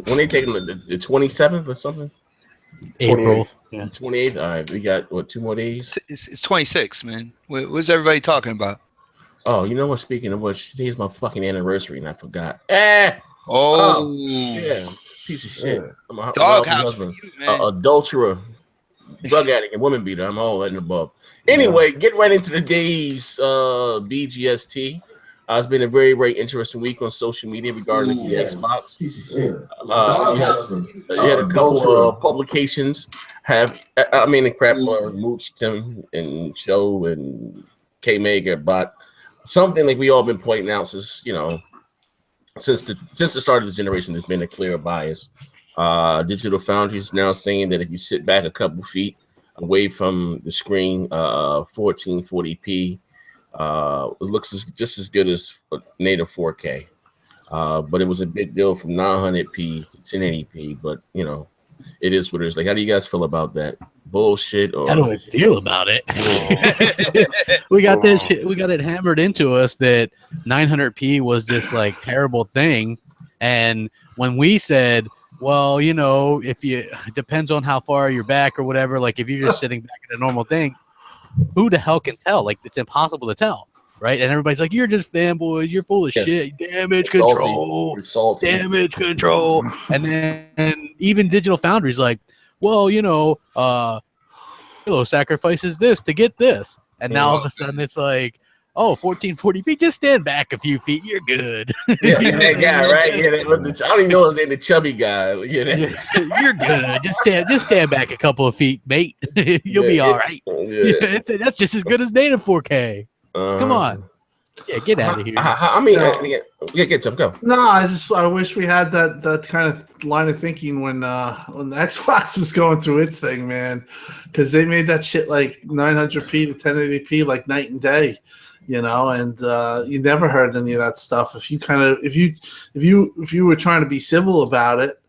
When they take them the 27th or something? April. 28th. All right, we got what, 2 more days? It's 26, man. What's everybody talking about? Oh, you know what? Speaking of which, today's my fucking anniversary, and I forgot. Oh, yeah, piece of shit. I'm a husband, adulterer, drug addict, and woman beater. I'm all that and above. Anyway, get right into the day's Bgst. It's been a very, very interesting week on social media regarding the Xbox. You had a couple of publications Mooch, Tim, and Joe, and K-Maker, but something like we all been pointing out since the start of this generation, there's been a clear bias. Digital Foundry is now saying that if you sit back a couple feet away from the screen, 1440p. It looks just as good as native 4K, but it was a big deal from 900p to 1080p. But it is what it is. Like, how do you guys feel about that bullshit? Or how do I feel about it? We got that shit. We got it hammered into us that 900p was this like terrible thing, and when we said, well, if it depends on how far you're back or whatever, like if you're just sitting back at a normal thing. Who the hell can tell? Like, it's impossible to tell, right? And everybody's like, you're just fanboys. You're full of shit. Damage control. Damage control. And then even Digital Foundry's like, well, Halo sacrifices this to get this. And now all of a sudden it's like, oh, 1440p, just stand back a few feet. You're good. Yeah, that guy, right? Yeah, I don't even know his name, the chubby guy. Yeah, you're good. Just stand back a couple of feet, mate. You'll be all right. Yeah. That's just as good as native 4K. Come on. Yeah, get out of here. Get some, go. No, I wish we had that kind of line of thinking when the Xbox was going through its thing, man, because they made that shit like 900p to 1080p like night and day. And you never heard any of that stuff. If you were trying to be civil about it,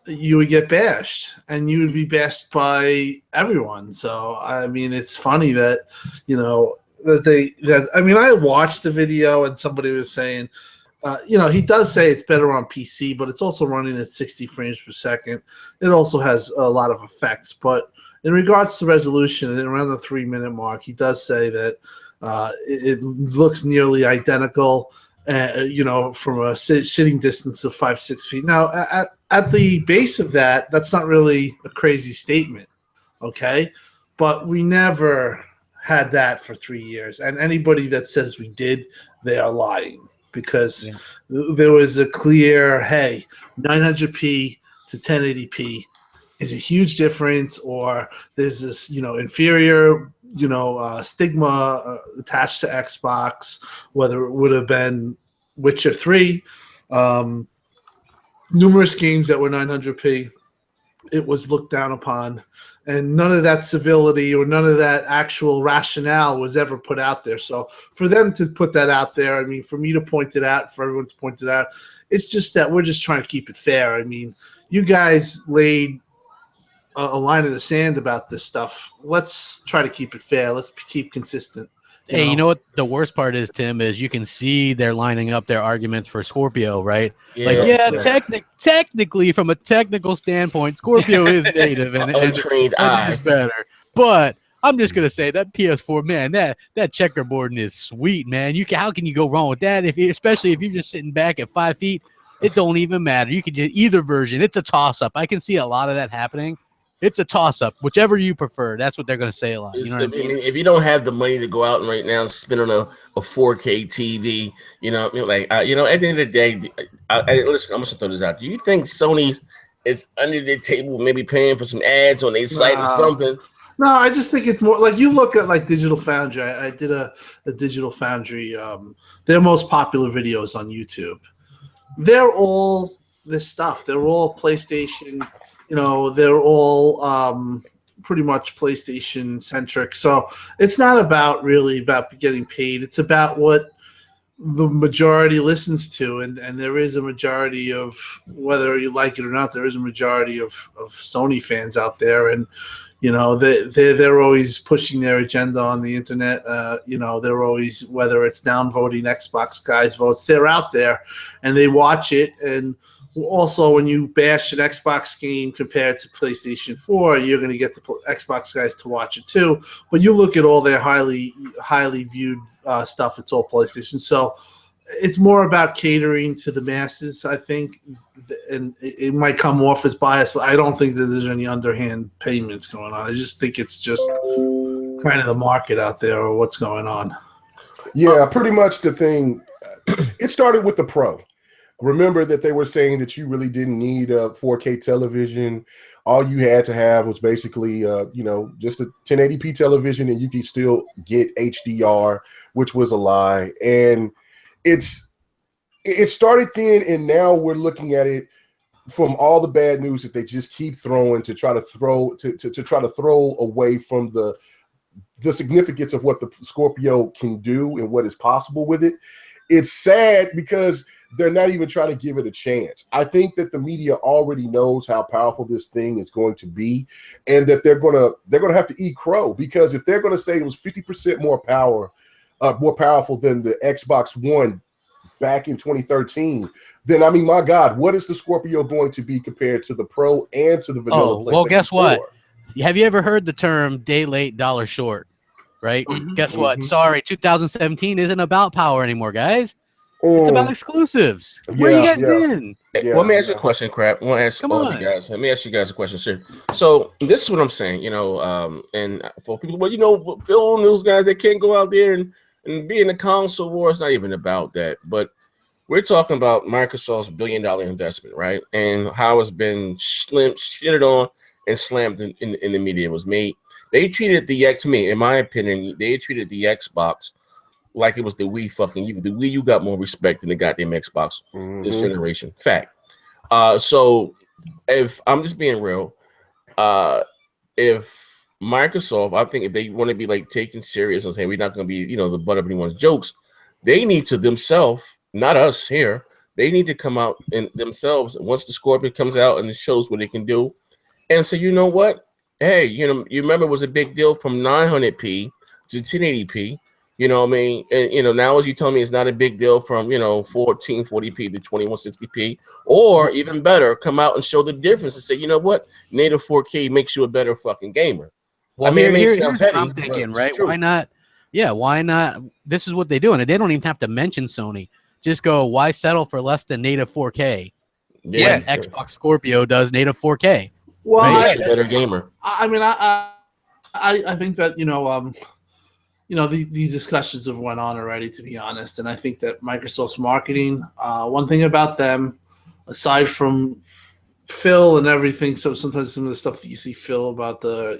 you would get bashed, and you would be bashed by everyone. So I mean, it's funny that I watched the video and somebody was saying, he does say it's better on PC, but it's also running at 60 frames per second. It also has a lot of effects, but in regards to resolution, at around the 3-minute mark, he does say that. It looks nearly identical, from a sitting distance of 5-6 feet. Now, at the base of that, that's not really a crazy statement, okay? But we never had that for 3 years, and anybody that says we did, they are lying, because there was a clear, hey, 900p to 1080p is a huge difference, or there's this, inferior stigma attached to Xbox, whether it would have been Witcher 3, numerous games that were 900p, it was looked down upon, and none of that civility or none of that actual rationale was ever put out there. So for them to put that out there, I mean, for me to point it out, for everyone to point it out, it's just that we're just trying to keep it fair. I mean, you guys laid a line in the sand about this stuff. Let's try to keep it fair. Let's keep consistent. Hey, you know what the worst part is, Tim, is you can see they're lining up their arguments for Scorpio, right? Technically, from a technical standpoint, Scorpio is native and untrained eye is better. But I'm just gonna say that PS4, man, that checkerboarding is sweet, man. How can you go wrong with that? Especially if you're just sitting back at 5 feet, it don't even matter. You can get either version. It's a toss up. I can see a lot of that happening. It's a toss-up. Whichever you prefer, that's what they're going to say a lot. You know what I mean? If you don't have the money to go out and right now spend on a 4K TV, at the end of the day, listen, I'm going to throw this out. Do you think Sony is under the table maybe paying for some ads on their site or something? No, I just think it's more like you look at like Digital Foundry. I did a Digital Foundry, their most popular videos on YouTube. They're all this stuff. They're all PlayStation. They're all pretty much PlayStation centric. So it's not really about getting paid. It's about what the majority listens to. And there is a majority of, whether you like it or not, there is a majority of Sony fans out there. And, You know, they're always pushing their agenda on the internet. You know, they're always, whether it's downvoting Xbox guys' votes, they're out there and they watch it. And also, when you bash an Xbox game compared to PlayStation 4, you're going to get the Xbox guys to watch it too. But you look at all their highly viewed stuff; it's all PlayStation. So it's more about catering to the masses, I think, and it might come off as biased, but I don't think that there's any underhand payments going on. I just think it's just kind of the market out there or what's going on. Yeah, pretty much the thing. It started with the Pro. Remember that they were saying that you really didn't need a 4K television. All you had to have was basically, just a 1080p television, and you could still get HDR, which was a lie. And it started then, and now we're looking at it from all the bad news that they just keep throwing to try to throw away from the significance of what the Scorpio can do and what is possible with it. It's sad because they're not even trying to give it a chance. I think that the media already knows how powerful this thing is going to be, and that they're gonna have to eat crow, because if they're gonna say it was 50% more powerful than the Xbox One back in 2013, then I mean, my God, what is the Scorpio going to be compared to the Pro and to the vanilla PlayStation 4? Well, guess what? Have you ever heard the term "day late, dollar short"? Right? Guess what? Sorry, 2017 isn't about power anymore, guys. It's about exclusives. Where you guys been? Let me ask you a question, Crap. I want to ask all of you guys. Let me ask you guys a question, sir. So this is what I'm saying, and for people, Phil and those guys, they can't go out there and be in the console war. It's not even about that. But we're talking about Microsoft's $1 billion investment, right? And how it's been shitted on and slammed in the media. It was made. They treated in my opinion, they treated the Xbox like it was the Wii fucking U. The Wii U got more respect than the goddamn Xbox this generation. Fact. So if I'm just being real, if Microsoft, I think if they want to be like taken serious and say we're not going to be, the butt of anyone's jokes, they need to themselves, not us here, they need to come out and themselves once the Scorpion comes out and it shows what it can do, and say, you know what? Hey, you remember it was a big deal from 900p to 1080p. You know what I mean? And, now as you tell me, it's not a big deal from, 1440p to 2160p, or even better, come out and show the difference and say, you know what? Native 4K makes you a better fucking gamer. Well, here's what I'm thinking, right? Why not? Yeah, why not? This is what they do. And they don't even have to mention Sony. Just go, why settle for less than native 4K? Yeah. When Xbox Scorpio does native 4K. Well, makes you a better gamer. I mean, I think that, these discussions have went on already, to be honest. And I think that Microsoft's marketing, one thing about them, aside from Phil and everything, so sometimes some of the stuff that you see Phil about the,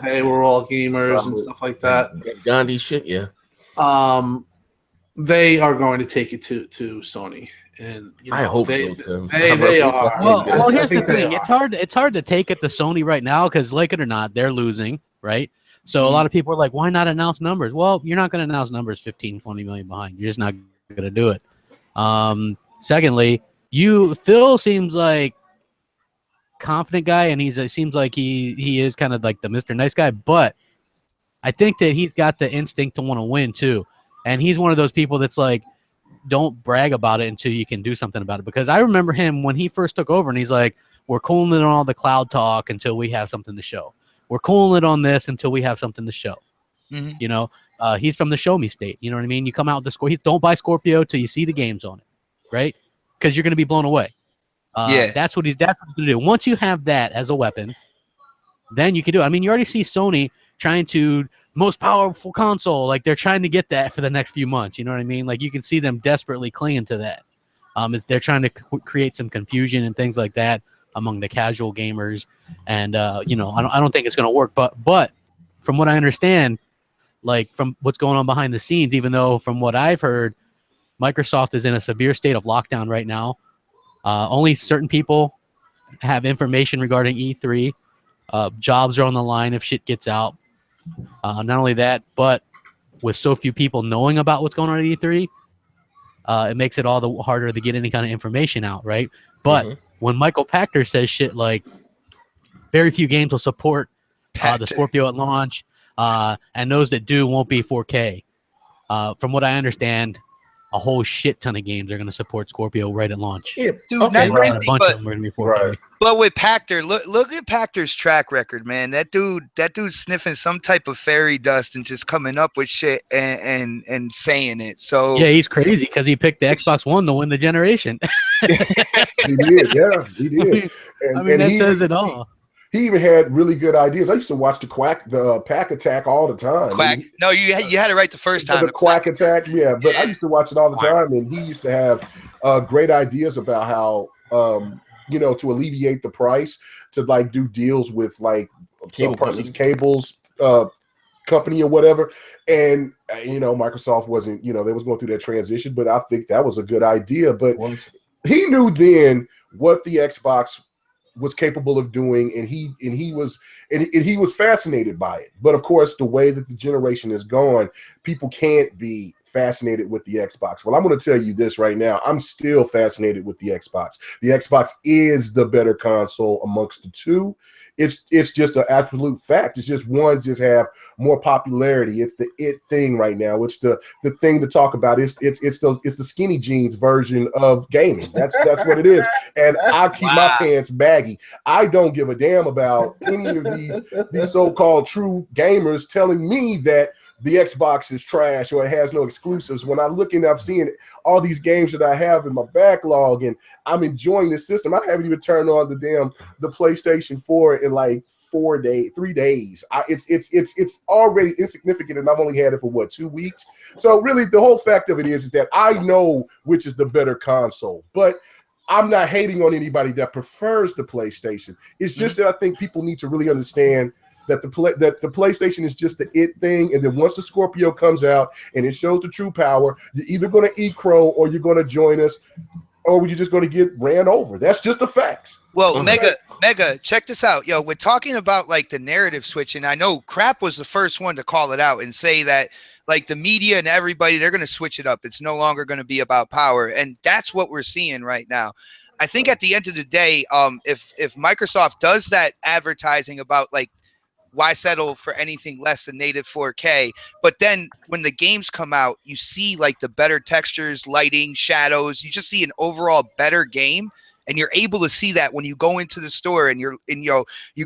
hey, we're all gamers and stuff like that. Gandhi shit, yeah. They are going to take it to Sony. And I hope so too. They are. Well, here's the thing. It's hard to take it to Sony right now because, like it or not, they're losing, right? So a lot of people are like, why not announce numbers? Well, you're not going to announce numbers 15, 20 million behind. You're just not going to do it. Secondly, Phil seems like confident guy, and it seems like he is kind of like the Mr. Nice guy, but I think that he's got the instinct to want to win too. And he's one of those people that's like, don't brag about it until you can do something about it. Because I remember him when he first took over, and he's like, we're cooling it on all the cloud talk until we have something to show. We're cooling it on this until we have something to show. Mm-hmm. He's from the show me state. You know what I mean? You come out with the score. Don't buy Scorpio till you see the games on it, right? Because you're going to be blown away. That's what he's going to do. Once you have that as a weapon, then you can do it. I mean, you already see Sony trying to most powerful console. Like they're trying to get that for the next few months. You know what I mean? Like you can see them desperately clinging to that. They're trying to create some confusion and things like that among the casual gamers. And, I don't think it's going to work. But from what I understand, like from what's going on behind the scenes, even though from what I've heard, Microsoft is in a severe state of lockdown right now. Only certain people have information regarding E3. Jobs are on the line if shit gets out. Not only that, but with so few people knowing about what's going on at E3, it makes it all the harder to get any kind of information out, right? But when Michael Pachter says shit like very few games will support the Scorpio at launch, and those that do won't be 4K. From what I understand, a whole shit ton of games are going to support Scorpio right at launch. Yeah, Dude, okay. not A crazy, bunch but of them are going to be 4K. Right. But with Pactor, look at Pactor's track record, man. That dude's sniffing some type of fairy dust and just coming up with shit and saying it. So Yeah, he's crazy because he picked the Xbox One to win the generation. He did, yeah, he did. I mean, that says it all. He even had really good ideas. I used to watch the Pack Attack all the time. Quack. No, you had it right the first time. The Quack Attack, yeah. But I used to watch it all the time, and he used to have great ideas about how to alleviate the price, to like do deals with like some person's cables company or whatever. And Microsoft wasn't, they was going through that transition, but I think that was a good idea. But he knew then what the Xbox was capable of doing, and he was fascinated by it. But of course, the way that the generation is gone, people can't be fascinated with the Xbox. Well, I'm going to tell you this right now. I'm still fascinated with the Xbox. The Xbox is the better console amongst the two. It's just an absolute fact. It's just one just have more popularity. It's the thing right now. It's the thing to talk about. It's the skinny jeans version of gaming. That's what it is. And I keep my pants baggy. I don't give a damn about any of these so-called true gamers telling me that the Xbox is trash or it has no exclusives. When I look and I'm seeing all these games that I have in my backlog and I'm enjoying the system, I haven't even turned on the PlayStation 4 in like 3 days. It's already insignificant, and I've only had it for 2 weeks. So really, the whole fact of it is that I know which is the better console, but I'm not hating on anybody that prefers the PlayStation. It's just that I think people need to really understand that the PlayStation is just the it thing, and then once the Scorpio comes out and it shows the true power, you're either going to eat crow or you're going to join us, or you're just going to get ran over. That's just the facts. Well, Mega, check this out. Yo, we're talking about like the narrative switch, and I know Crap was the first one to call it out and say that like the media and everybody, they're going to switch it up. It's no longer going to be about power, and that's what we're seeing right now. I think at the end of the day, if Microsoft does that advertising about like, why settle for anything less than native 4K? But then when the games come out, you see like the better textures, lighting, shadows. You just see an overall better game, and you're able to see that when you go into the store and you're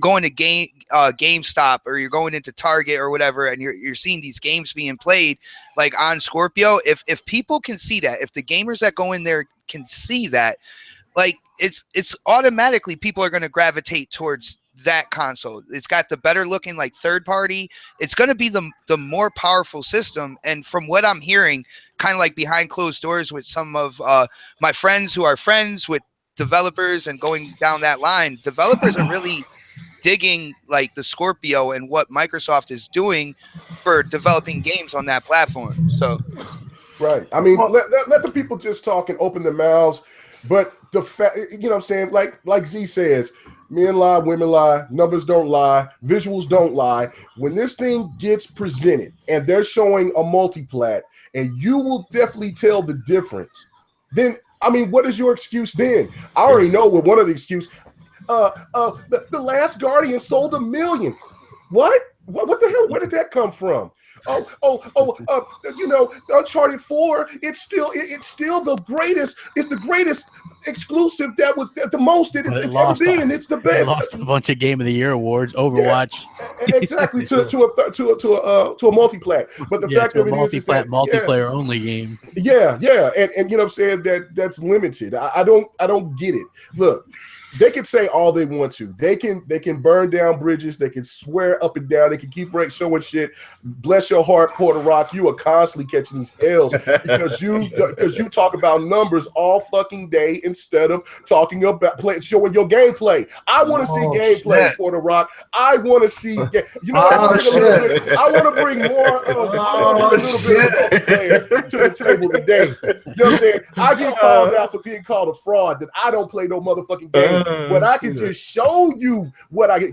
going to GameStop or you're going into Target or whatever, and you're seeing these games being played like on Scorpio. If people can see that, if the gamers that go in there can see that, like it's automatically people are going to gravitate towards that console. It's got the better looking like third party. It's going to be the more powerful system. And from what I'm hearing, kind of like behind closed doors with some of my friends who are friends with developers and going down that line, developers are really digging like the Scorpio and what Microsoft is doing for developing games on that platform. So right. I mean, let the people just talk and open their mouths. But the fact, what I'm saying, like Z says, men lie, women lie, numbers don't lie, visuals don't lie. When this thing gets presented and they're showing a multiplat, and you will definitely tell the difference, then, I mean, what is your excuse then? I already know what one of the excuses. The Last Guardian sold 1 million. What? What the hell? Where did that come from? Uncharted 4, it's still the greatest. It's the greatest exclusive that was the most it's ever been. It's the best. It lost a bunch of Game of the Year awards. Overwatch, exactly to a multiplat. But the fact of it is that multiplayer only game. Yeah, and you know what I'm saying, that's limited. I don't get it. Look. They can say all they want to. They can burn down bridges. They can swear up and down. They can keep showing shit. Bless your heart, Puerto Rock. You are constantly catching these L's because you talk about numbers all fucking day instead of talking about showing your gameplay. I want to see gameplay, shit. Puerto Rock. I want to see. I want to bring more of a little bit of player to the table today. You know what I'm saying? I get called out for being called a fraud. That I don't play no motherfucking game. when I can just show you what I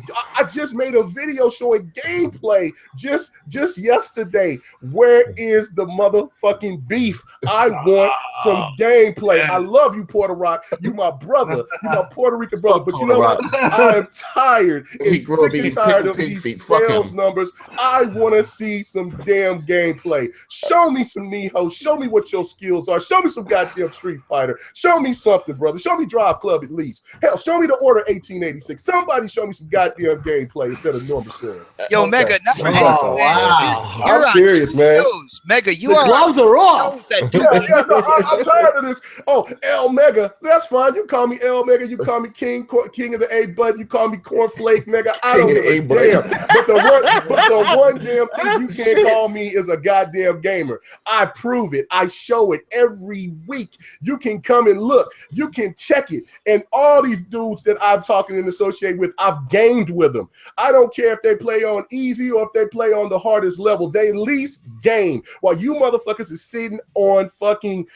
just made a video showing gameplay just yesterday. Where is the motherfucking beef? I want some gameplay. I love you, Puerto Rock. You my brother. You my Puerto Rican brother. But you know what? I am tired and sick and tired of these sales numbers. I want to see some damn gameplay. Show me some Neho. Show me what your skills are. Show me some goddamn Street Fighter. Show me something, brother. Show me Drive Club at least. Hell, show me the Order 1886. Somebody show me some goddamn gameplay instead of normal sales. Yo, Mega, not for Oh, wow. I'm serious, man. Mega, you The are gloves are off. I'm tired of this. Oh, L Mega. That's fine. You call me L Mega. You call me King of the A button. You call me Cornflake Mega. I don't give a damn. But the one damn thing you can't call me is a goddamn gamer. I prove it. I show it every week. You can come and look. You can check it. And all these dudes that I'm talking and associate with, I've gamed with them. I don't care if they play on easy or if they play on the hardest level. They at least game. While you motherfuckers is sitting on fucking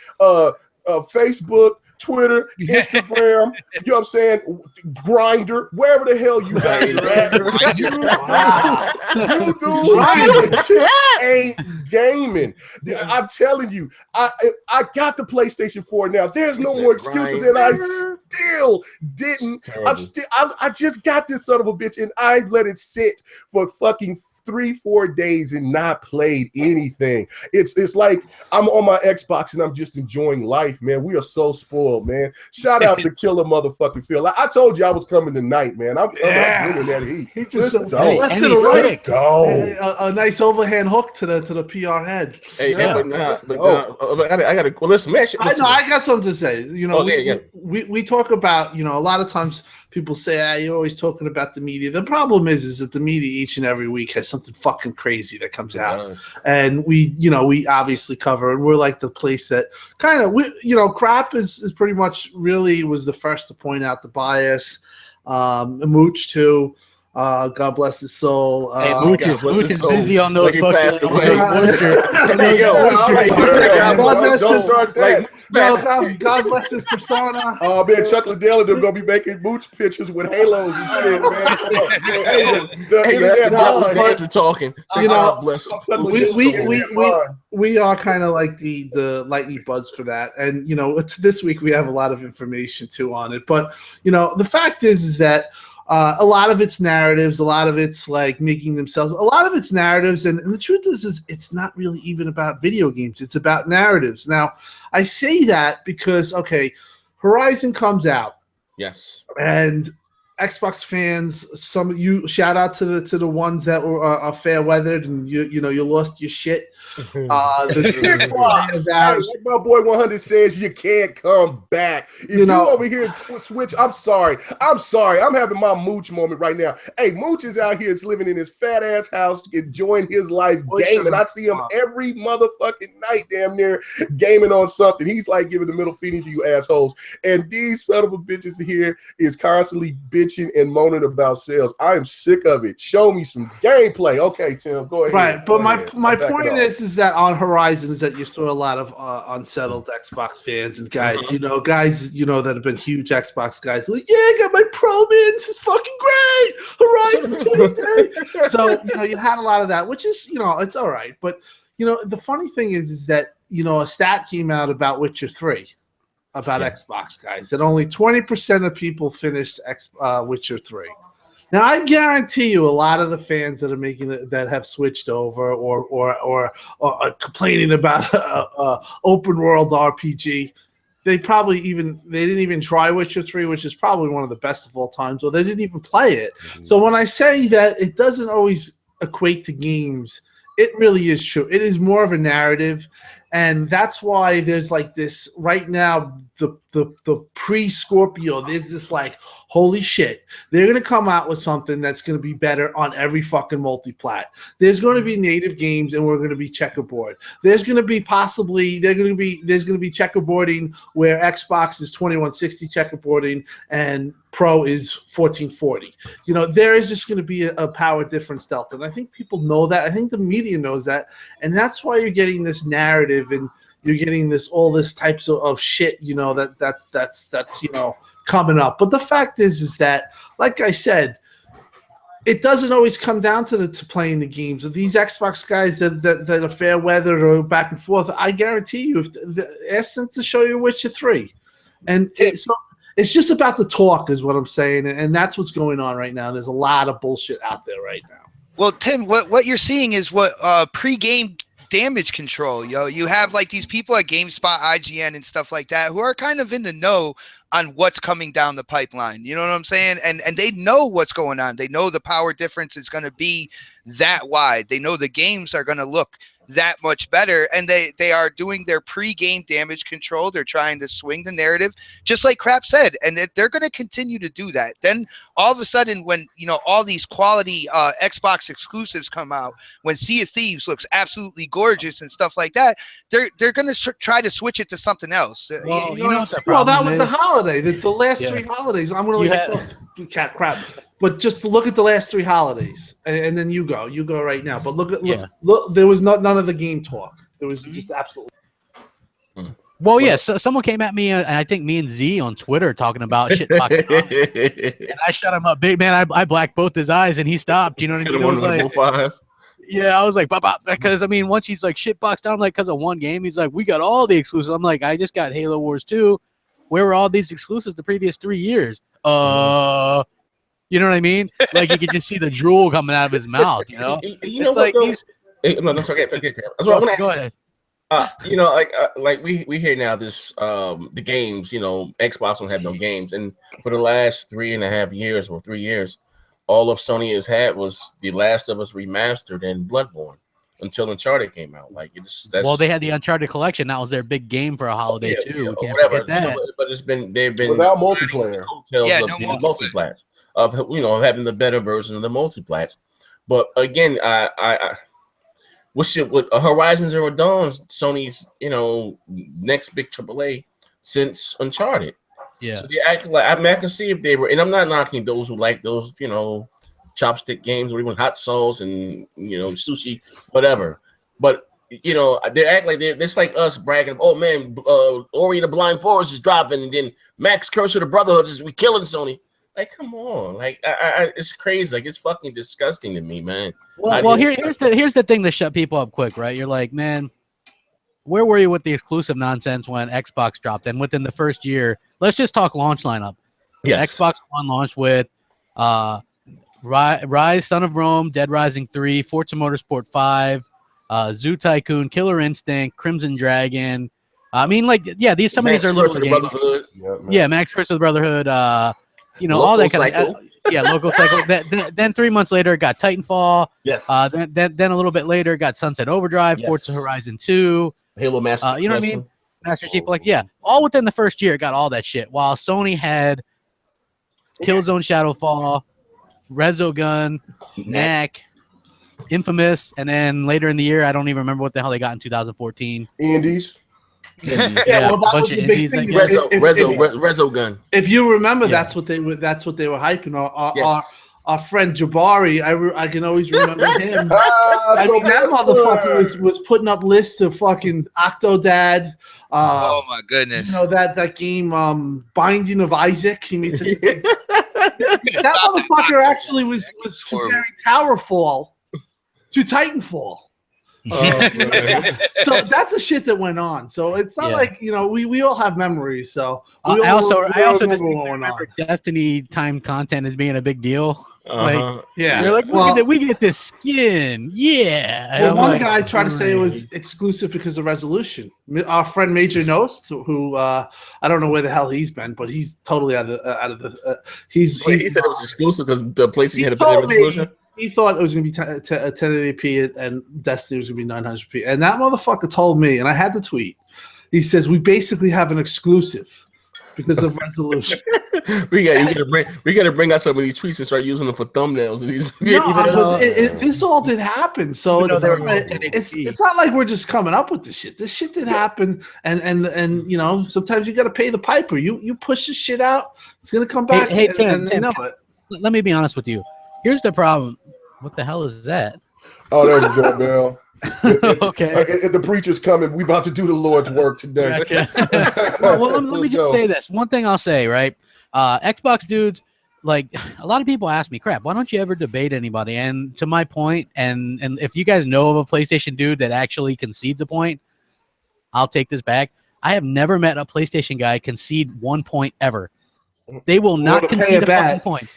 Facebook, Twitter, Instagram, you know what I'm saying, Grinder, wherever the hell you guys are at. You dudes ain't gaming. I'm telling you, I got the PlayStation 4 now. There's no more excuses, and I still didn't. I just got this son of a bitch, and I let it sit for fucking 3-4 days and not played anything. It's like I'm on my Xbox and I'm just enjoying life, man. We are so spoiled, man. Shout out to Killer motherfucking Phil. I told you I was coming tonight, man. I'm bringing that heat. He just left to the right. Go. A nice overhand hook to the PR head. Hey, I gotta listen, man. I know. I got something to say. You know, we talk about, you know, a lot of times people say, you're always talking about the media. The problem is that the media each and every week has something fucking crazy that comes out, and we obviously cover it. We're like the place that kind of Crap is pretty much really was the first to point out the bias. Mooch too. God bless his soul. Mooch is busy on those fucking. God bless his persona. Oh man, Chuck Liddell and them gonna be making Mooch pictures with halos and shit, man. Hey, talking. So you know, bless. We are kind of like the lightning buds for that, and this week we have a lot of information too on it. But the fact is that. A lot of it's narratives, a lot of it's like making themselves, a lot of it's narratives. And the truth is it's not really even about video games. It's about narratives. Now, I say that because, Horizon comes out. Yes. And Xbox fans, some of you, shout out to the ones that are fair weathered and you lost your shit. Like my boy 100 says, you can't come back. If you over here Switch, I'm sorry. I'm having my Mooch moment right now. Hey, Mooch is out here living in his fat ass house, enjoying his life gaming. I see him every motherfucking night, damn near gaming on something. He's like giving the middle finger to you assholes. And these son of a bitches here is constantly bitching and moaning about sales. I am sick of it. Show me some gameplay. Okay, Tim, go ahead. Right, but my point is that on Horizon is that you saw a lot of unsettled Xbox fans and guys, that have been huge Xbox guys. Like, I got my Pro, man. This is fucking great. Horizon Tuesday. So you had a lot of that, which is it's all right. But the funny thing is that a stat came out about Witcher 3. About Xbox guys, that only 20% of people finished Witcher 3. Now I guarantee you, a lot of the fans that are making it, that have switched over or complaining about open world RPG, they didn't even try Witcher 3, which is probably one of the best of all times, or they didn't even play it. Mm-hmm. So when I say that it doesn't always equate to games, it really is true. It is more of a narrative. And that's why there's like this right now, the pre-Scorpio, there's this like, holy shit, they're going to come out with something that's going to be better on every fucking multi-plat. There's going to be native games and we're going to be checkerboard. There's going to be checkerboarding where Xbox is 2160 checkerboarding and Pro is 1440. There is just going to be a power difference delta. And I think people know that. I think the media knows that. And that's why you're getting this narrative and you're getting all this types of shit, that's coming up. But the fact is that, like I said, it doesn't always come down to playing the games. These Xbox guys that are fair weather or back and forth, I guarantee you, ask them to show you Witcher 3. And so it's just about the talk is what I'm saying. And that's what's going on right now. There's a lot of bullshit out there right now. Well, Tim, what you're seeing is what pre-game damage control. You have like these people at GameSpot, IGN, and stuff like that who are kind of in the know on what's coming down the pipeline. You know what I'm saying? And they know what's going on. They know the power difference is going to be that wide. They know the games are going to look that much better, and they are doing their pre-game damage control. They're trying to swing the narrative, just like Crap said, and they're going to continue to do that. Then all of a sudden, when all these quality Xbox exclusives come out, when Sea of Thieves looks absolutely gorgeous and stuff like that, they're going to try to switch it to something else. Well, that was the holiday. The last 3 holidays. I'm going to cat crap. But just look at the last 3 holidays, and then you go right now. But look, there was none of the game talk. There was just absolutely. Well, yeah. So someone came at me, and I think me and Z on Twitter talking about shitbox, and I shut him up. Big man, I blacked both his eyes, and he stopped. You know what I mean? I was like, yeah, I was like, because I mean, once he's like shitboxed down, like because of one game, he's like, we got all the exclusives. I'm like, I just got Halo Wars 2. Where were all these exclusives the previous 3 years? You know what I mean? Like you could just see the drool coming out of his mouth. You know, it's like he's. No, that's okay. That's what I go ahead. Like we hear now this the games. Xbox don't have no games, and for the last 3.5 years or 3 years, all of Sony has had was The Last of Us remastered and Bloodborne until Uncharted came out. Well, they had the Uncharted collection. That was their big game for a holiday too. We can't forget that. But they've been without multiplayer. No multiplayer. Of having the better version of the multiplats. But again, I with Horizon Zero Dawn, Sony's next big AAA since Uncharted. Yeah. So they act like I can see if they were, and I'm not knocking those who like those chopstick games or even hot sauce and sushi, whatever. But they act like it's like us bragging. Oh man, Ori and the Blind Forest is dropping, and then Max Curse of the Brotherhood we killing Sony. Like, come on, like it's crazy. Like, it's fucking disgusting to me, man. Well, here's the thing to shut people up quick, right? You're like, man, where were you with the exclusive nonsense when Xbox dropped? And within the first year, let's just talk launch lineup. Yes. Xbox One launched with Rise, Son of Rome, Dead Rising 3, Forza Motorsport 5, Zoo Tycoon, Killer Instinct, Crimson Dragon. I mean, like, yeah, some of these are little games. Yeah, Max Curse of the Brotherhood. All that kind of Local Cycle. Then 3 months later, it got Titanfall. Yes. Then a little bit later, it got Sunset Overdrive, Forza Horizon 2, Halo Master. You know what I mean? Master Chief. Like, all within the first year, it got all that shit. While Sony had Killzone Shadowfall, Resogun, Knack, Infamous, and then later in the year, I don't even remember what the hell they got in 2014. Indies. A bunch of indies. Resogun. If you remember, that's what they were hyping. Our friend Jabari, I can always remember him. That motherfucker was putting up lists of fucking Octodad. Oh my goodness! That game, Binding of Isaac. He made such that motherfucker actually was comparing Towerfall to Titanfall. So that's the shit that went on. So it's not like we all have memories. So I also just remember Destiny time content as being a big deal. You're like, we get this skin, one guy tried to say it was exclusive because of resolution. Our friend Major Nost, who I don't know where the hell he's been, but he's totally out of the. He said it was exclusive because the PlayStation had a better resolution. He thought it was going to be 1080p and Destiny was going to be 900p. And that motherfucker told me, and I had the tweet. He says we basically have an exclusive because of resolution. we got to bring out some of these tweets and start using them for thumbnails. This all did happen, so it's not like we're just coming up with this shit. This shit did happen, and sometimes you got to pay the piper. You push this shit out, it's gonna come back. Hey Tim, let me be honest with you. Here's the problem. What the hell is that? Oh, there's a doorbell. Okay. The preacher's coming. We about to do the Lord's work today. Gotcha. well, let me just say this. One thing I'll say, right? Xbox dudes, like a lot of people ask me, crap, why don't you ever debate anybody? And to my point, and if you guys know of a PlayStation dude that actually concedes a point, I'll take this back. I have never met a PlayStation guy concede 1 point ever. They will not concede a fucking point.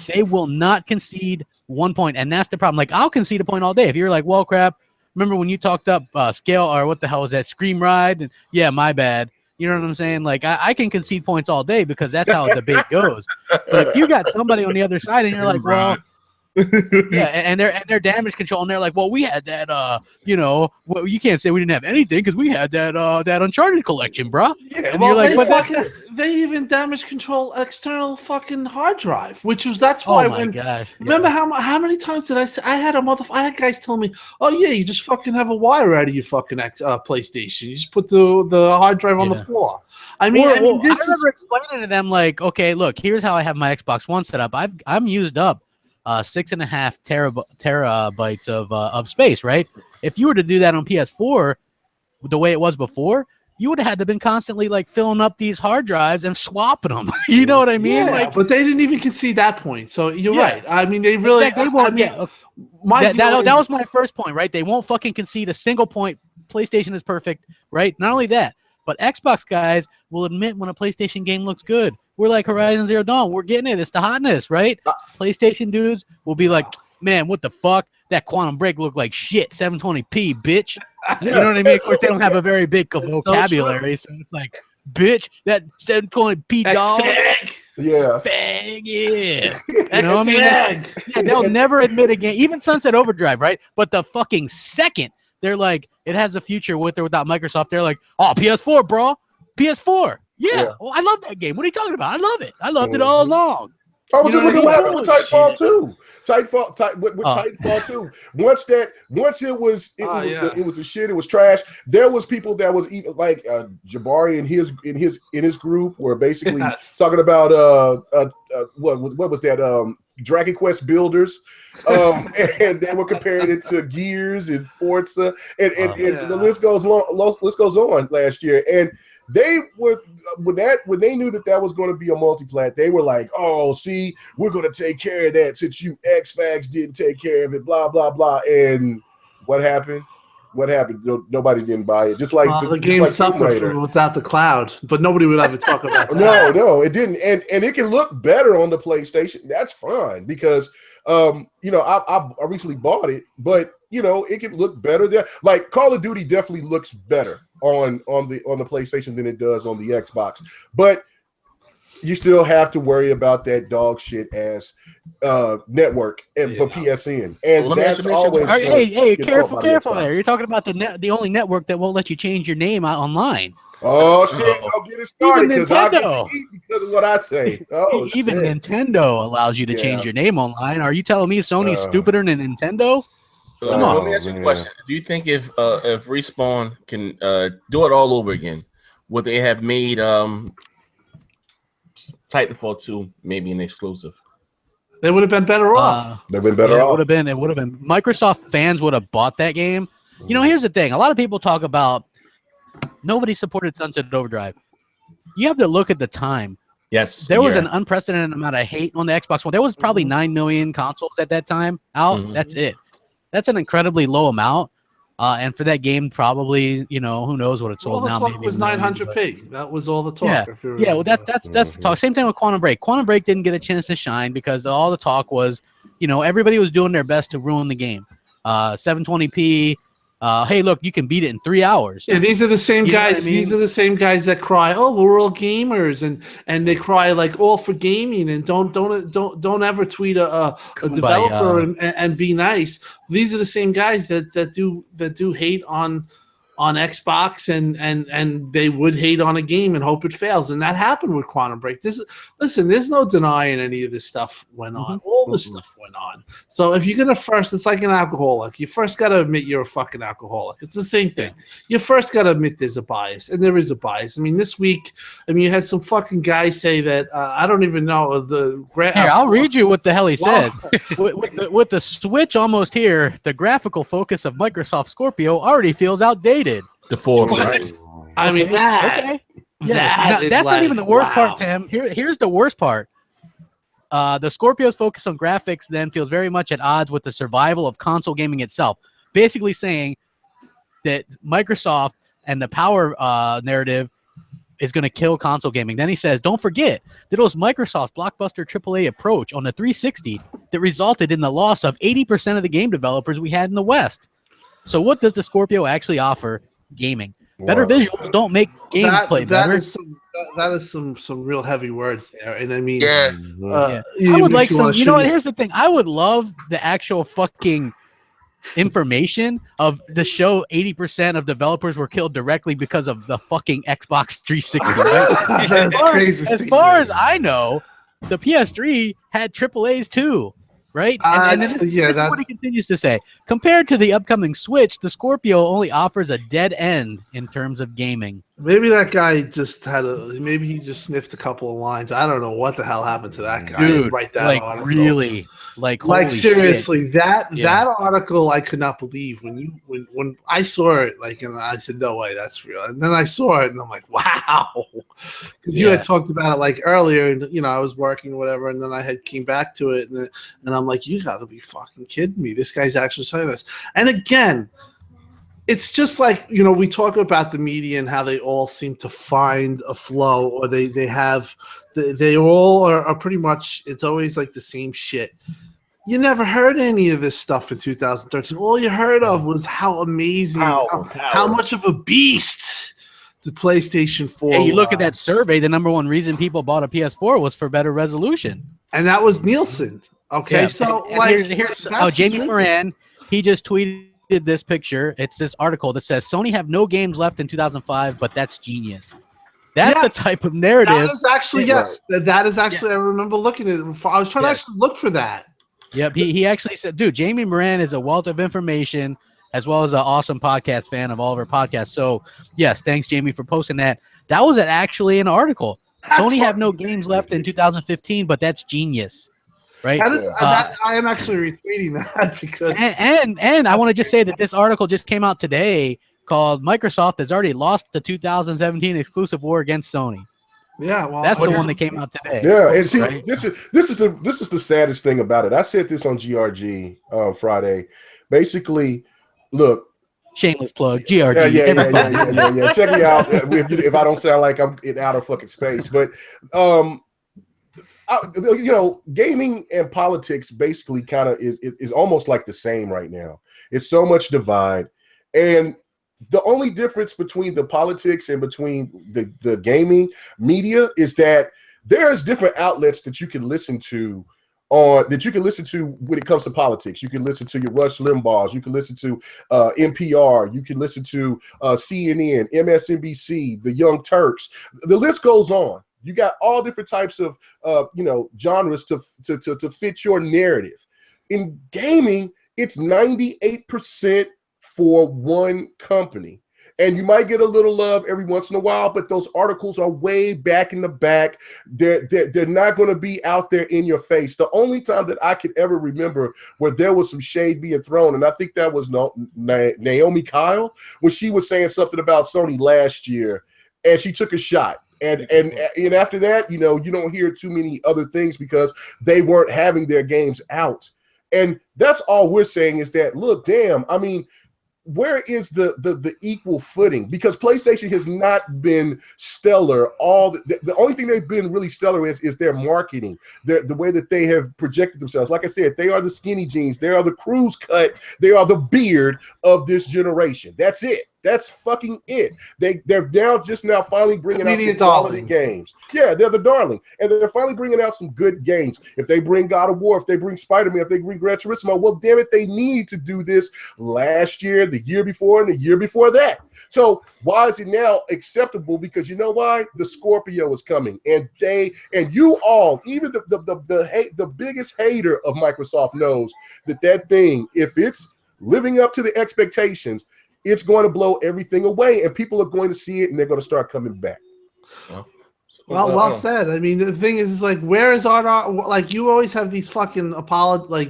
They will not concede 1 point, and that's the problem. Like, I'll concede a point all day. If you're like, well, crap, remember when you talked up scale, or what the hell was that, Scream Ride? And, yeah, my bad. You know what I'm saying? Like, I can concede points all day because that's how a debate goes. But if you got somebody on the other side and you're like, well, yeah, and they're damage control, and they're like, well, we had that, well, you can't say we didn't have anything because we had that Uncharted collection, bro. Yeah, and well, you're like, they even damage control external fucking hard drive, that's why. Oh my gosh! Remember how many times did I say I had guys tell me, oh yeah, you just fucking have a wire out of your fucking PlayStation, you just put the hard drive on the floor. I remember explaining to them like, okay, look, here's how I have my Xbox One set up. I'm used up 6.5 terabytes of space, right? If you were to do that on PS4 the way it was before, you would have had to been constantly like filling up these hard drives and swapping them. You know what I mean? Yeah, like, but they didn't even concede that point. So you're right. I mean, they really. They won't. That was my first point, right? They won't fucking concede a single point. PlayStation is perfect, right? Not only that, but Xbox guys will admit when a PlayStation game looks good. We're like Horizon Zero Dawn. We're getting it. It's the hotness, right? PlayStation dudes will be like, man, what the fuck? That Quantum Break looked like shit. 720p, bitch. You know what I mean? Of course, they don't have a very big vocabulary, so it's like, bitch, that 720p dog. Yeah. Fag, yeah. You know what I mean? Yeah, they'll never admit again. Even Sunset Overdrive, right? But the fucking second they're like, it has a future with or without Microsoft, they're like, oh, PS4, bro. PS4. Yeah. Well, I love that game. What are you talking about? I love it. I loved it all along. Oh, but just look at what happened with Titanfall 2. Titanfall 2. Once it was the shit. It was trash. There was people that was even like Jabari in his group were basically talking about what was that Dragon Quest builders, and they were comparing it to Gears and Forza, and the list goes on. Last year, and they were when they knew that was going to be a multiplat, they were like, "Oh, see, we're going to take care of that since you X-Fags didn't take care of it." Blah blah blah. And what happened? Nobody didn't buy it. Just like the game suffered without the cloud, but nobody would ever talk about that. No, it didn't. And it can look better on the PlayStation. That's fine because I recently bought it, but it can look better there. Like Call of Duty definitely looks better on the PlayStation than it does on the Xbox. But you still have to worry about that dog shit ass network for PSN, and that's always. Hey, careful there. You're talking about the only network that won't let you change your name online. Oh shit! I'll get it started because I'll get to eat because of what I say. Oh, even Nintendo allows you to change your name online. Are you telling me Sony's stupider than Nintendo? Come on. Let me ask you a question. Do you think if Respawn can do it all over again, would they have made Titanfall 2 maybe an exclusive? They would have been better off. They've been better off. It would have been. Microsoft fans would have bought that game. Here's the thing. A lot of people talk about nobody supported Sunset Overdrive. You have to look at the time. Yes. There was an unprecedented amount of hate on the Xbox One. There was probably 9 million consoles at that time out. Mm-hmm. That's it. That's an incredibly low amount. And for that game, probably, who knows what it sold now. Maybe it was 900p. That was all the talk. Yeah. Well, that's the talk. Same thing with Quantum Break. Quantum Break didn't get a chance to shine because all the talk was, everybody was doing their best to ruin the game. 720p. Hey, look, you can beat it in 3 hours. Yeah, these are the same guys. These are the same guys that cry, "Oh, we're all gamers," and they cry like all for gaming, and don't ever tweet a developer and be nice. These are the same guys that do hate on Xbox and they would hate on a game and hope it fails, and that happened with Quantum Break. Listen, there's no denying any of this stuff went on. All this stuff went on. So if you're gonna it's like an alcoholic. You first got to admit you're a fucking alcoholic. It's the same thing. You first got to admit there's a bias, and there is a bias. This week, you had some fucking guy say that I don't even know the. Here, I'll read you what the hell he says. with the Switch almost here, the graphical focus of Microsoft Scorpio already feels outdated. The Forbes, right? Okay. That's not even the worst part, Tim. Here's the worst part. The Scorpio's focus on graphics then feels very much at odds with the survival of console gaming itself. Basically saying that Microsoft and the power narrative is going to kill console gaming. Then he says, don't forget that it was Microsoft's blockbuster AAA approach on the 360 that resulted in the loss of 80% of the game developers we had in the West. So what does the Scorpio actually offer gaming? Better visuals don't make gameplay better. That is some real heavy words there. And I mean, I would like some, you know what, here's the thing. I would love the actual fucking information of the show. 80% of developers were killed directly because of the fucking Xbox 360. Right? As far as I know, the PS3 had AAAs too. Right? And this is what he continues to say. Compared to the upcoming Switch, the Scorpio only offers a dead end in terms of gaming. Maybe that guy just maybe he just sniffed a couple of lines. I don't know what the hell happened to that guy. Dude, write that like article. really, like seriously, shit. that article I could not believe when I saw it. Like, and I said, no way, that's real. And then I saw it, and I'm like, wow, because you had talked about it like earlier, and I was working or whatever, and then I had came back to it, and I'm like, you got to be fucking kidding me! This guy's actually saying this, and again. It's just like, we talk about the media and how they all seem to find a flow, or they all are pretty much, it's always like the same shit. You never heard any of this stuff in 2013. All you heard of was how amazing, how much of a beast the PlayStation 4 Hey, you look at that survey, the number one reason people bought a PS4 was for better resolution. And that was Nielsen. Okay, yeah. so and here's Jamie Moran, he just tweeted this picture. It's this article that says Sony have no games left in 2005, but that's genius. That's the type of narrative. That is actually That is actually. I remember looking at it. I was trying to actually look for that. Yep. He actually said, dude, Jamie Moran is a wealth of information as well as an awesome podcast fan of all of our podcasts. So yes, thanks Jamie for posting that. That was actually an article. Sony have no games left in 2015, but that's genius. Right. I am actually retweeting that because and I want to just say that this article just came out today called Microsoft has already lost the 2017 exclusive war against Sony. Yeah, well, that's the one that came out today. Yeah, and see, this is the saddest thing about it. I said this on GRG Friday. Basically, look. Shameless plug, GRG. Yeah. Check me out if I don't sound like I'm in outer fucking space, but gaming and politics basically kind of is almost like the same right now. It's so much divide, and the only difference between the politics and between the gaming media is that there's different outlets that you can listen to when it comes to politics. You can listen to your Rush Limbaughs, you can listen to NPR, you can listen to CNN, MSNBC, the Young Turks. The list goes on. You got all different types of genres to fit your narrative. In gaming, it's 98% for one company. And you might get a little love every once in a while, but those articles are way back in the back. They're not going to be out there in your face. The only time that I could ever remember where there was some shade being thrown, and I think that was Naomi Kyle, when she was saying something about Sony last year, and she took a shot. And after that, you don't hear too many other things because they weren't having their games out. And that's all we're saying is that, look, damn, I mean, where is the equal footing? Because PlayStation has not been stellar. The only thing they've been really stellar is their marketing, the way that they have projected themselves. Like I said, they are the skinny jeans, they are the cruise cut, they are the beard of this generation. That's it. That's fucking it. They're now finally bringing out some quality games. Yeah, they're the darling. And they're finally bringing out some good games. If they bring God of War, if they bring Spider-Man, if they bring Gran Turismo, well, damn it, they need to do this last year, the year before, and the year before that. So why is it now acceptable? Because you know why? The Scorpio is coming. And you all, even the biggest hater of Microsoft knows that thing, if it's living up to the expectations, it's going to blow everything away, and people are going to see it, and they're going to start coming back. Well said. I mean, the thing is like, where is art? Like, you always have these fucking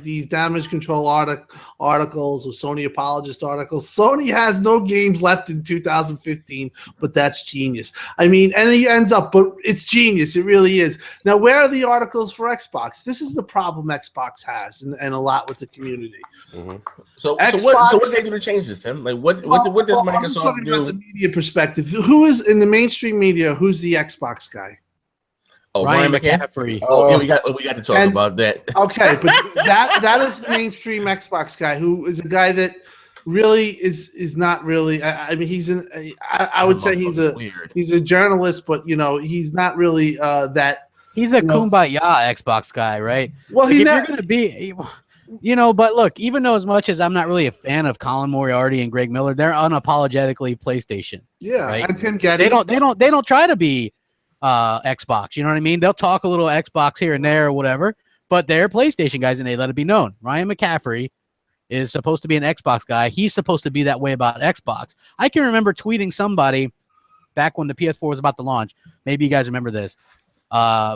these damage control articles or Sony apologist articles. Sony has no games left in 2015, but that's genius. I mean, and he ends up, but it's genius. It really is. Now, where are the articles for Xbox? This is the problem Xbox has, and a lot with the community. Mm-hmm. So what did they do to change this, Tim? Like, what does Microsoft do? About the media perspective, who is in the mainstream media? Who's the Xbox guy? Oh, Ryan McCaffrey. Yeah, we got to talk about that. Okay, but that is the mainstream Xbox guy, who is a guy that really is not really. I mean, I would say he's a journalist, but he's not really that. He's a kumbaya Xbox guy, right? Well, like, if you're going to be. But look, even though as much as I'm not really a fan of Colin Moriarty and Greg Miller, they're unapologetically PlayStation. Yeah, right? And Tim Getty. They don't try to be Xbox. You know what I mean? They'll talk a little Xbox here and there or whatever, but they're PlayStation guys and they let it be known. Ryan McCaffrey is supposed to be an Xbox guy. He's supposed to be that way about Xbox. I can remember tweeting somebody back when the PS4 was about to launch. Maybe you guys remember this.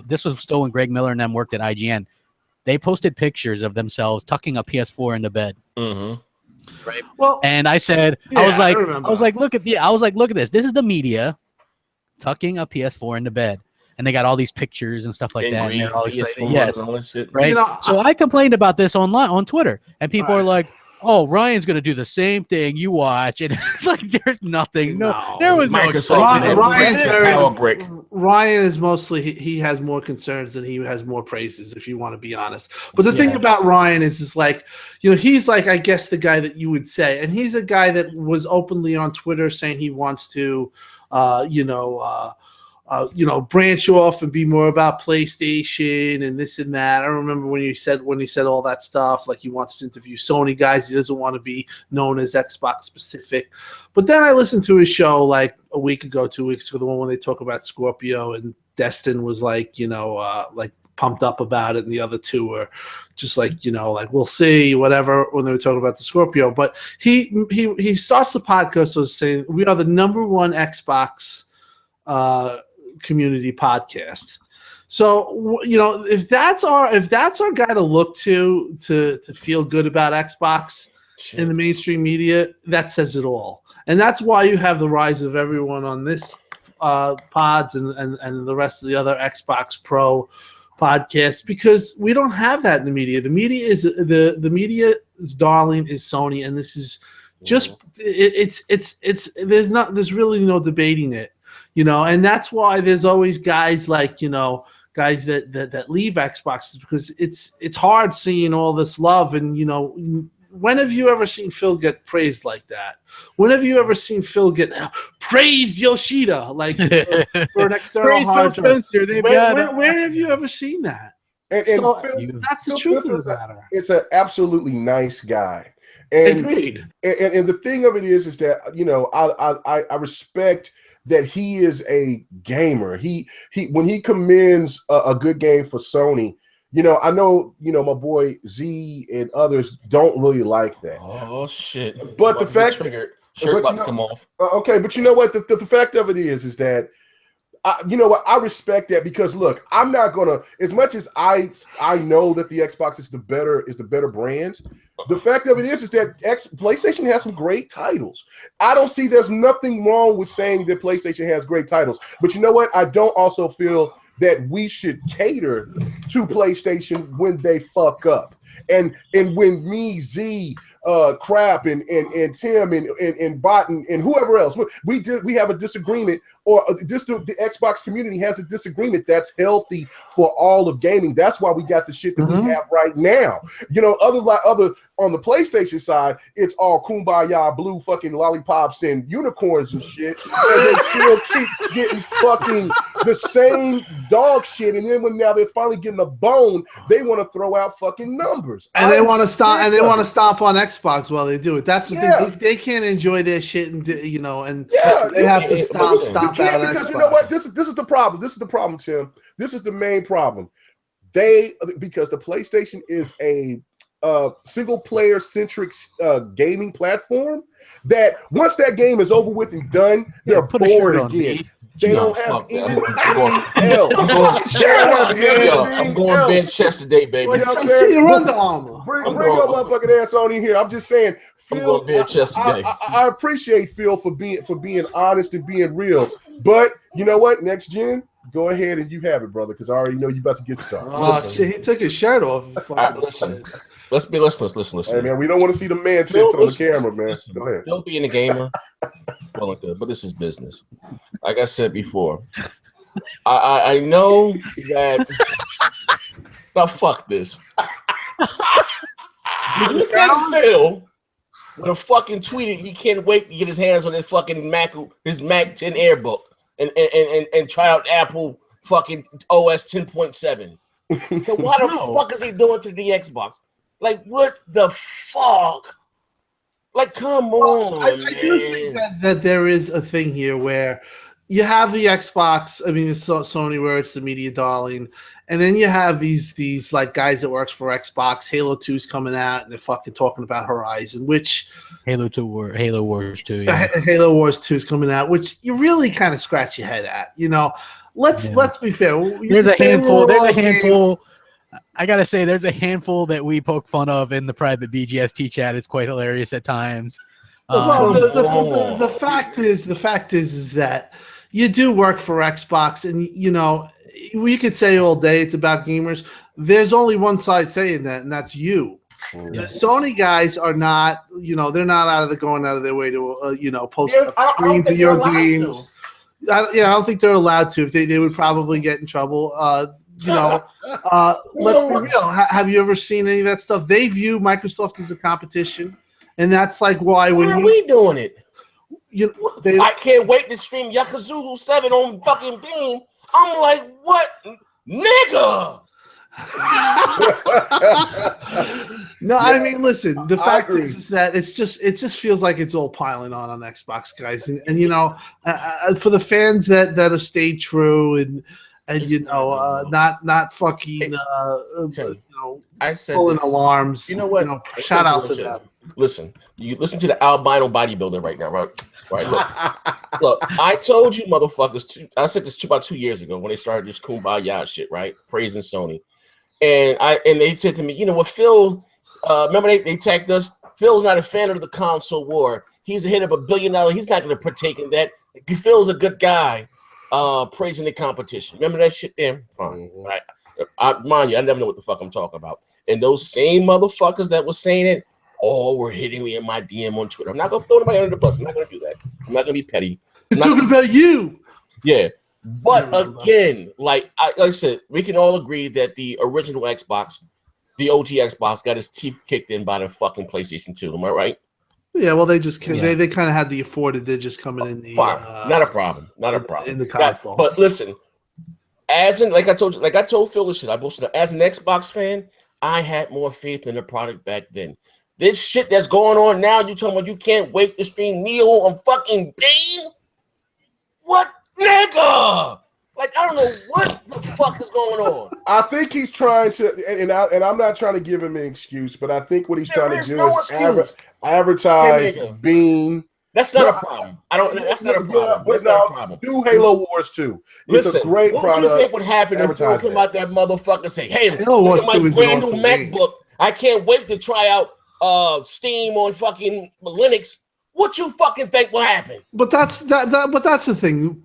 This was still when Greg Miller and them worked at IGN. They posted pictures of themselves tucking a PS4 in the bed. Mm-hmm. Right. Well, and I said, I was like, look at this. This is the media tucking a PS4 in the bed, and they got all these pictures and stuff like that. And they're all excited. Yes. Right. So I complained about this online on Twitter, and people are like, "Oh, Ryan's gonna do the same thing. You watch," and like, there's nothing. No, there was no. Ryan is mostly he has more concerns than he has more praises, if you want to be honest. But the thing about Ryan is like, he's like, I guess, the guy that you would say, and he's a guy that was openly on Twitter saying he wants to, branch off and be more about PlayStation and this and that. I remember when he said all that stuff, like he wants to interview Sony guys. He doesn't want to be known as Xbox specific. But then I listened to his show like a week ago, 2 weeks ago, the one when they talk about Scorpio, and Destin was like, like pumped up about it, and the other two were just like, like we'll see, whatever, when they were talking about the Scorpio. But he starts the podcast with saying we are the number one Xbox community podcast. So if that's our guy to look to feel good about Xbox in the mainstream media, that says it all. And that's why you have the rise of everyone on this pods and the rest of the other Xbox Pro podcasts, because we don't have that in the media. The media is the media's darling is Sony, and this is just there's really no debating it. And that's why there's always guys like, guys that leave Xboxes, because it's hard seeing all this love. And, when have you ever seen Phil get praised like that? When have you ever seen Phil get praised Yoshida like for an external hard drive? Where have you ever seen that? And so, Phil, that's the truth of the matter. It's an absolutely nice guy. And, agreed. And the thing of it is that, I respect that he is a gamer. He when he commends a good game for Sony, I know, my boy Z and others don't really like that. Oh shit! But the fact that shirt about to come off. Okay, but you know what? The fact of it is that I respect that, because look, I'm not gonna, as much as I know that the Xbox is the better brand. The fact of it is that PlayStation has some great titles. I don't see there's nothing wrong with saying that PlayStation has great titles. But you know what? I don't also feel that we should cater to PlayStation when they fuck up. And when me, Z, Crap, and Tim, and Bot, and whoever else, we have a disagreement, or the Xbox community has a disagreement that's healthy for all of gaming. That's why we got the shit that we have right now. Other on the PlayStation side, it's all kumbaya, blue fucking lollipops and unicorns and shit, and they still keep getting fucking the same dog shit. And then now they're finally getting a bone, they want to throw out fucking numbers, and they want to stop. And they want to stop on Xbox while they do it. That's the thing. They can't enjoy their shit, and they have to stop out on because Xbox. You know what? This is the problem. This is the problem, Tim. This is the main problem. Because the PlayStation is a single player centric gaming platform, that once that game is over with and done, they're bored again. They No, don't have fuck that. anything else. I'm going bench chest today, baby. You know what I'm See saying? your Under Armour. Bring your motherfucking ass on in here. I'm just saying, Phil. going bench chest today. I appreciate Phil for being honest and being real. But you know what? Next gen, go ahead and you have it, brother, because I already know you about to get started. Oh shit, he took his shirt off. Listen. Listen. Hey man, we don't want to see the man sits on the camera, man. Go ahead. Don't be in a gamer. Well, good, but this is business. Like I said before, I know that. Now fuck this. You think Phil would have fucking tweeted he can't wait to get his hands on his fucking Mac 10 Air book and try out Apple fucking OS 10.7. So why the fuck is he doing to the Xbox? Like, what the fuck? Like, come on, I do think that there is a thing here where you have the Xbox. I mean, it's Sony, where it's the media darling, and then you have these like guys that works for Xbox. Halo 2's coming out, and they're fucking talking about Horizon, which Halo Wars 2. Yeah. Halo Wars 2 is coming out, which you really kind of scratch your head at. You know, let's be fair. There's a handful. I gotta say, there's a handful that we poke fun of in the private BGST chat. It's quite hilarious at times. Well, the fact is that you do work for Xbox, and you know we could say all day it's about gamers. There's only one side saying that, and that's you. The Sony guys are not, you know, they're not going out of their way to, post up screens of your games. I don't think they're allowed to. If they would probably get in trouble. Let's be real. Have you ever seen any of that stuff? They view Microsoft as a competition, and that's like why when we doing it. I can't wait to stream Yakuza 7 on fucking Beam. I'm like, what, nigga? No, I mean, listen. The fact is that it just feels like it's all piling on Xbox guys, and for the fans that have stayed true and not fucking I said pulling alarms. You know what? Shout out to them. Listen, you listen to the albino bodybuilder right now, right? Right. Look, I told you, motherfuckers. I said this about 2 years ago when they started this kumbaya shit, right? Praising Sony, and they said to me, you know what, Phil? Remember they tagged us. Phil's not a fan of the console war. He's a hit of $1 billion. He's not going to partake in that. Phil's a good guy. Praising the competition. Remember that shit there? Fine. Right. Mind you, I never know what the fuck I'm talking about. And those same motherfuckers that were saying it, all were hitting me in my DM on Twitter. I'm not gonna throw anybody under the bus. I'm not gonna do that. I'm not gonna be petty. I'm talking about you. Yeah. But again, like I said, we can all agree that the original Xbox, the OG Xbox, got his teeth kicked in by the fucking PlayStation 2. Am I right? Yeah, well, they just they kind of had the afforded. They're just coming in the not a problem in the console. But listen, like I told Phil this shit. I boasted as an Xbox fan, I had more faith in the product back then. This shit that's going on now, you talking about you can't wait to stream Neo on fucking Beam? What, nigga? Like, I don't know what the fuck is going on. I think he's trying to, and I'm not trying to give him an excuse, but I think what he's trying to do is advertise Beam. That's not a problem. That's not a problem. That's not a problem. Do Halo Wars 2. It's a great product. What do you think would happen if Phil come out that motherfucker and say, "Hey, Halo Wars 2 my brand new MacBook. I can't wait to try out Steam on fucking Linux." What you fucking think will happen? But that's the thing.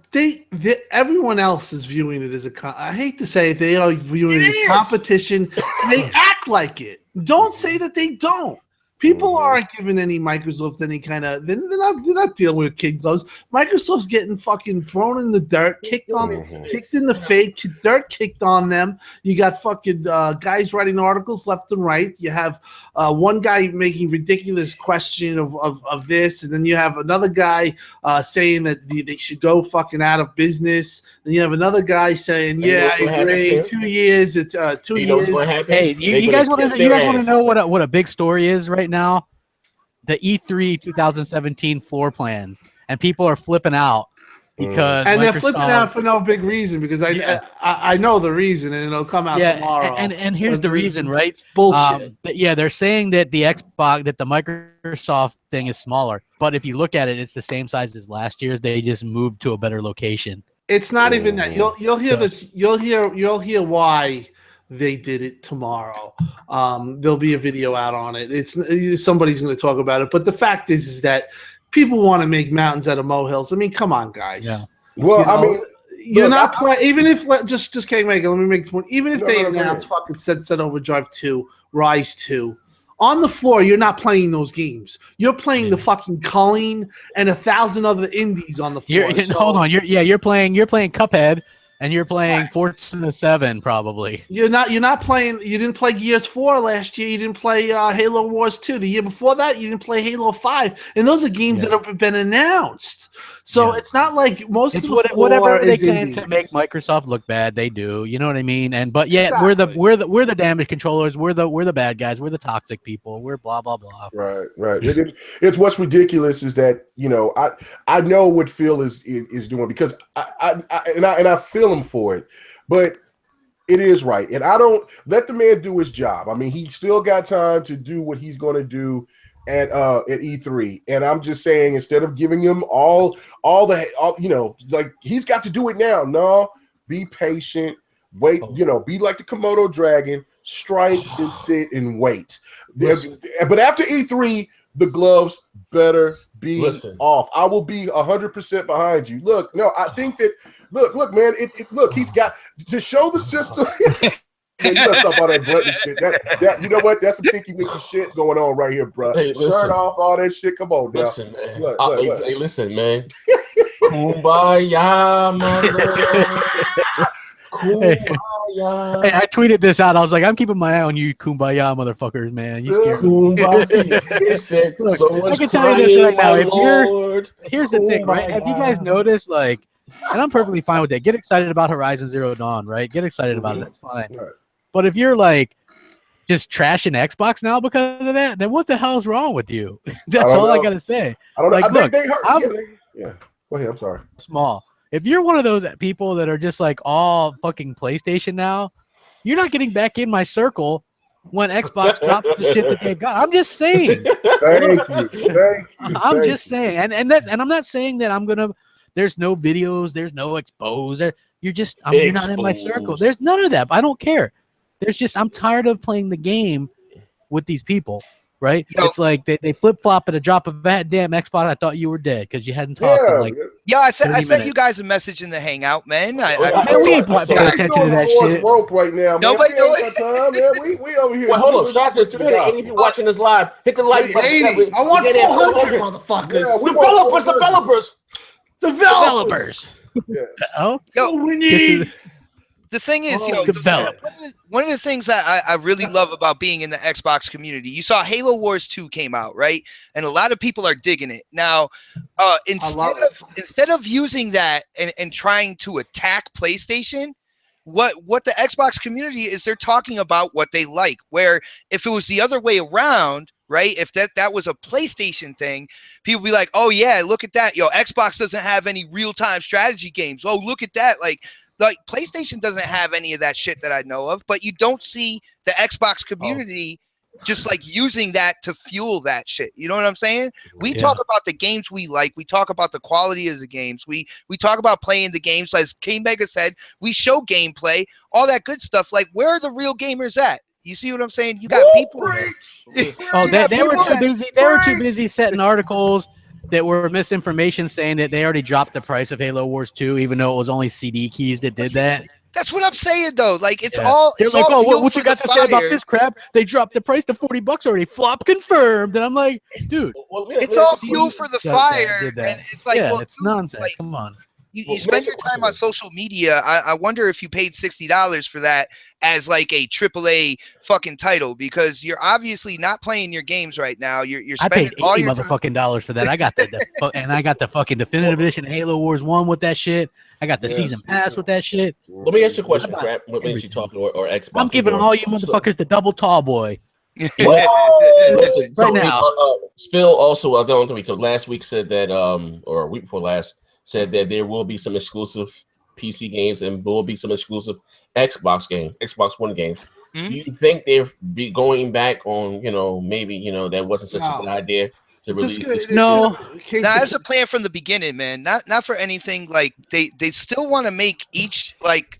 Everyone else is viewing it as I hate to say it, they are viewing it as competition. They act like it. Don't say that they don't. People aren't giving any Microsoft any kind of. They're not dealing with kid gloves. Microsoft's getting fucking thrown in the dirt, kicked in the face, dirt kicked on them. You got fucking guys writing articles left and right. You have one guy making ridiculous question of this, and then you have another guy saying that they should go fucking out of business. And you have another guy saying, "Yeah, I agree. 2 years. It's 2 years." Hey, you guys want to know what a big story is right now? The E3 2017 floor plans, and people are flipping out because they're flipping out for no big reason, because I know the reason, and it'll come out tomorrow. And here's the reason, right? It's bullshit. They're saying that the Microsoft thing is smaller, but if you look at it, it's the same size as last year's. They just moved to a better location. It's not even that. You'll hear why they did it tomorrow. There'll be a video out on it. It's somebody's going to talk about it. But the fact is that people want to make mountains out of molehills. I mean, come on, guys. Yeah. Well, I mean, you're not playing. Even if just Kingmaker, let me make this point. Even if they announce fucking Sunset Overdrive 2, Rise 2. On the floor, you're not playing those games. You're playing the fucking Colleen and 1,000 other indies on the floor. Hold on. You're playing Cuphead, and you're playing Fortuna 7 probably. You're not playing. You didn't play Gears 4 last year. You didn't play Halo Wars 2. The year before that, you didn't play Halo 5. And those are games that have been announced. So it's not like most of the whatever they can indies. to make Microsoft look bad, they do. You know what I mean? But we're the damage controllers. We're the bad guys. We're the toxic people. We're blah blah blah. Right. It's what's ridiculous is that I know what Phil is doing because I feel him for it, but it is right, and I don't let the man do his job. I mean, he still got time to do what he's going to do at E3, and I'm just saying instead of giving him all like he's got to do it now. No, be patient, wait. Be like the Komodo dragon, strike and sit and wait. But after E3, the gloves better be off. I will be 100% behind you. Look, no, I think that. Look, man. Look, he's got to show the system. Man, you gotta stop all that blunt shit. That you know what? That's some tinky winky shit going on right here, bro. Hey, Shirt off, all that shit. Come on, now. Listen, man. Look. Hey, listen, man. Kumbaya, mother. Kumbaya. Hey, I tweeted this out. I was like, I'm keeping my eye on you, Kumbaya, motherfuckers, man. You scared me. Kumbaya. Look, I can tell you this right now. Here's the thing, right? Have you guys noticed, like, and I'm perfectly fine with that. Get excited about Horizon Zero Dawn, right? Get excited about it. That's fine. Right. But if you're like just trashing Xbox now because of that, then what the hell's wrong with you? That's all I gotta say. I don't know. Like, I think they hurt. Yeah. Go ahead. I'm sorry. Small. If you're one of those people that are just like all fucking PlayStation now, you're not getting back in my circle when Xbox drops the shit that they've got. I'm just saying. Thank you. I'm just saying, and I'm not saying that I'm gonna. There's no videos. There's no expose. You're not in my circle. There's none of that. I don't care. There's just I'm tired of playing the game with these people. Right? It's like they flip flop at a drop of that damn Xbox. I thought you were dead because you hadn't talked. I sent you guys a message in the Hangout, man. We ain't paying attention to that shit. Rope right now, nobody knows time, man. We over here. Well, hold on. Shout out to 380 people watching this live. Hit the like button. I want 400 motherfuckers. Developers. Yes. Oh, so we need. The thing is, one of the things that I really love about being in the Xbox community, you saw Halo Wars 2 came out, right? And a lot of people are digging it. Now, instead of using that and trying to attack PlayStation, what the Xbox community is, they're talking about what they like. Where if it was the other way around, right? If that was a PlayStation thing, people be like, oh yeah, look at that. Xbox doesn't have any real-time strategy games. Oh, look at that. Like PlayStation doesn't have any of that shit that I know of, but you don't see the Xbox community just like using that to fuel that shit. You know what I'm saying? We talk about the games we like. We talk about the quality of the games. We talk about playing the games. As King Mega said, we show gameplay, all that good stuff. Like, where are the real gamers at? You see what I'm saying? You got people. They were too busy. They were too busy setting articles that were misinformation saying that they already dropped the price of Halo Wars 2, even though it was only CD keys that did that. That's what I'm saying, though. Like, it's all. They're like, oh, what you got to say about this crap? They dropped the price to $40 already. Flop confirmed. And I'm like, dude, it's all fuel for the fire. And it's like, it's nonsense. Like, come on. You spend your time on social media. I wonder if you paid $60 for that as like a AAA fucking title, because you're obviously not playing your games right now. You're spending all your motherfucking dollars for that. I got and I got the fucking definitive edition Halo Wars 1 with that shit. I got the season pass with that shit. Let me ask you a question, Crap. What makes you talking or Xbox? I'm giving all you motherfuckers the double tall boy. Listen, right now. Spill also, I don't think because last week said that, or a week before last, said that there will be some exclusive PC games and will be some exclusive Xbox One games. Mm-hmm. Do you think they'll be going back on, maybe, that wasn't such a good idea to release this. No. That's a plan from the beginning, man. Not for anything like they still want to make each like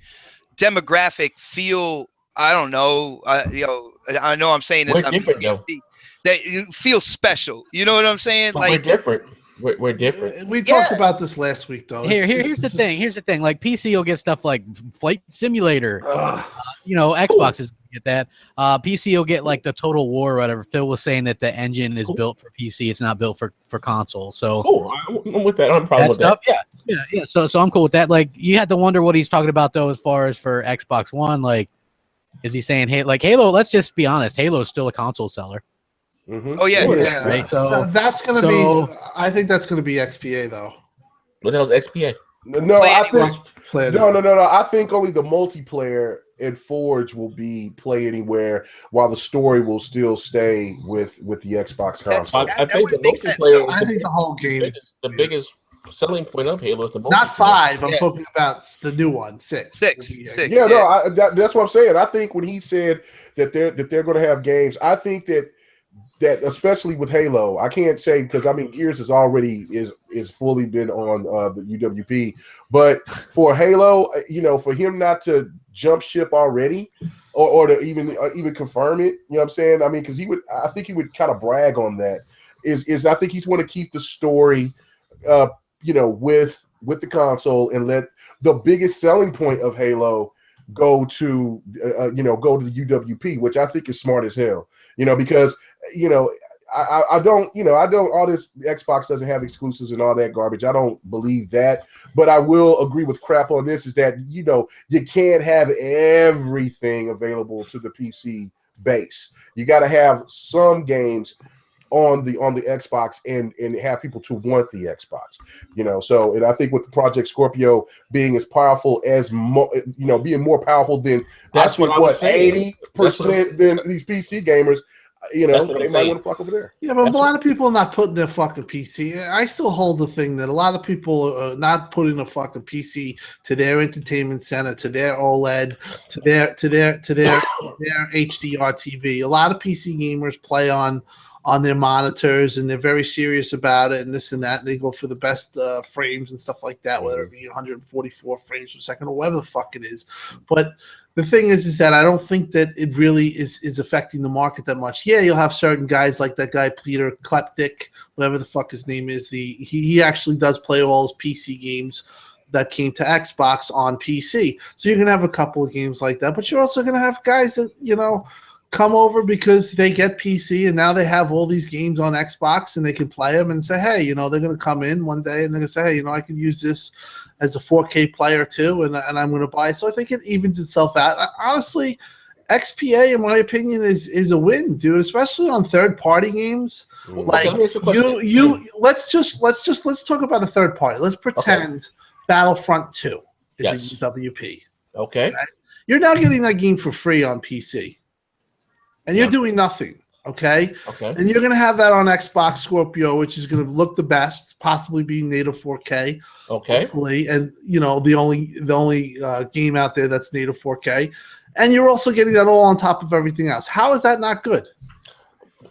demographic feel. I don't know. I know I'm saying this. We're different though. That you feel special. You know what I'm saying? But like we're different. We're different. We talked about this last week, though. Here's the thing. Here's the thing. Like PC will get stuff like Flight Simulator. Xbox is get that. PC will get like the Total War or whatever. Phil was saying that the engine is built for PC. It's not built for console. So cool. I'm with that. I'm probably with stuff, that. Yeah. So I'm cool with that. Like you had to wonder what he's talking about though, as far as for Xbox One. Like, is he saying Halo? Let's just be honest. Halo is still a console seller. Mm-hmm. Oh yeah. Right. So that's gonna be. I think that's gonna be XPA though. What the hell's XPA? No, I think no. I think only the multiplayer and Forge will be play anywhere, while the story will still stay with the Xbox console. I think the multiplayer. I think the whole game. The biggest selling point of Halo is the multiplayer. Not 5. I'm talking about the new one. 6. Yeah, no, that's what I'm saying. I think when he said that they're going to have games, I think that especially with Halo, I can't say because I mean Gears is already is fully been on the UWP, but for Halo, for him not to jump ship already or to even confirm it, you know what I'm saying? I mean, because I think he would kind of brag on that. Is I think he's want to keep the story, with the console and let the biggest selling point of Halo go to the UWP, which I think is smart as hell. Because I don't all this Xbox doesn't have exclusives and all that garbage. I don't believe that, but I will agree with crap on this is that you can't have everything available to the PC base. You got to have some games on the Xbox and have people to want the Xbox, So, and I think with Project Scorpio being as powerful as being more powerful than that's what 80% than these PC gamers, they might want to fuck over there. Yeah, but a lot of people are not putting their fucking PC. I still hold the thing that a lot of people are not putting a fucking PC to their entertainment center, to their OLED, to their HDR TV. A lot of PC gamers play on their monitors, and they're very serious about it and this and that. And they go for the best frames and stuff like that, whether it be 144 frames per second or whatever the fuck it is. But the thing is that I don't think that it really is affecting the market that much. Yeah, you'll have certain guys like that guy Peter Kleptic, whatever the fuck his name is. He actually does play all his PC games that came to Xbox on PC. So you're gonna have a couple of games like that, but you're also gonna have guys that come over because they get PC and now they have all these games on Xbox and they can play them and say, hey, they're going to come in one day and they're going to say, hey, I can use this as a 4K player too, and I'm going to buy. So I think it evens itself out. Honestly, XPA, in my opinion, is a win, dude, especially on third-party games. Like let's talk about a third party. Let's pretend Battlefront 2 is a UWP. Okay. Right? You're now getting that game for free on PC. And you're doing nothing, okay? Okay. And you're going to have that on Xbox Scorpio, which is going to look the best, possibly be native 4K. Okay. Hopefully. And, the only game out there that's native 4K. And you're also getting that all on top of everything else. How is that not good?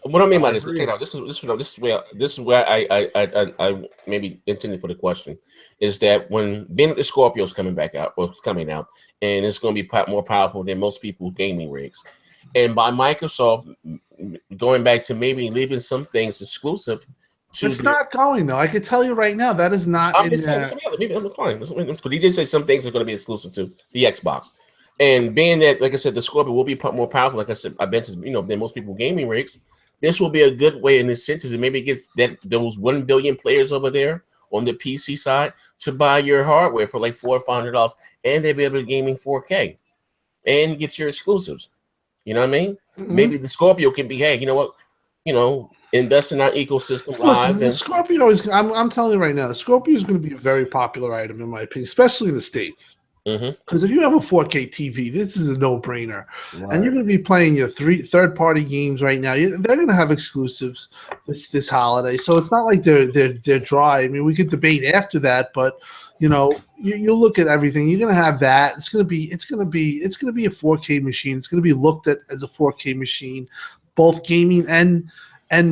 What I mean by this, check it out. This is where I maybe intended for the question is that when being the Scorpio is coming out, and it's going to be more powerful than most people's gaming rigs. And by Microsoft going back to maybe leaving some things exclusive. It's not going though. I can tell you right now that is not. I'm just saying. I'm fine. But he just said some things are going to be exclusive to the Xbox. And being that, like I said, the Scorpio will be more powerful. Like I said, I bet than most people gaming rigs. This will be a good way in this sense to maybe get those 1 billion players over there on the PC side to buy your hardware for like $400 or $500, and they'll be able to game in 4K and get your exclusives. You know what I mean? Mm-hmm. Maybe the Scorpio can be, hey, you know what? Invest in our ecosystem. Listen, the Scorpio is. I'm telling you right now, the Scorpio is going to be a very popular item in my opinion, especially in the States. Because if you have a 4K TV, this is a no-brainer, and you're going to be playing your third-party games right now. They're going to have exclusives this holiday, so it's not like they're dry. I mean, we could debate after that, but you look at everything. You're going to have that. It's going to be a 4K machine. It's going to be looked at as a 4K machine, both gaming and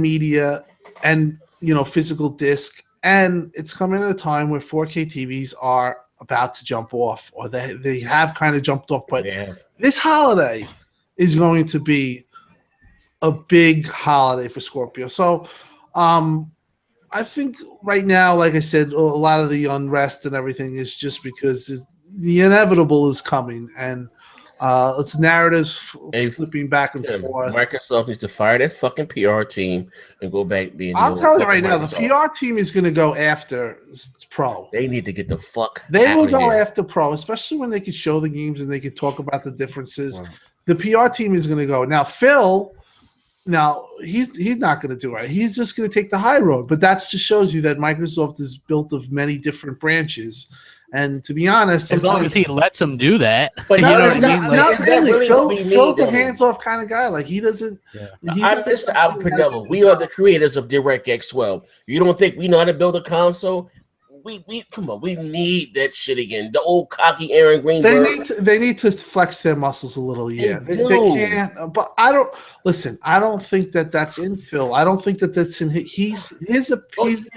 media, and physical disc, and it's coming at a time where 4K TVs are about to jump off, or they have kind of jumped off. But this holiday is going to be a big holiday for Scorpio. So I think right now, like I said, a lot of the unrest and everything is just because the inevitable is coming, and it's narratives flipping back and forth. Microsoft needs to fire that fucking PR team and go back being. I'll tell you right now, the PR team is going to go after Pro. They need to get the fuck. They will go after Pro, especially when they can show the games and they can talk about the differences. Wow. The PR team is going to go. Now, Phil. Now, he's not going to do it. He's just going to take the high road. But that just shows you that Microsoft is built of many different branches. And to be honest, as long as he lets him do that. But you know what I mean? Like, really Phil's a hands-off kind of guy. Like, he doesn't. Yeah. I'm Mr. Albert Pinello. We are the creators of DirectX 12. You don't think we know how to build a console? We come on, we need that shit again. The old cocky Aaron Greenberg. They need to flex their muscles a little. Yeah, they can't. But I don't think that's in Phil. I don't think that's in his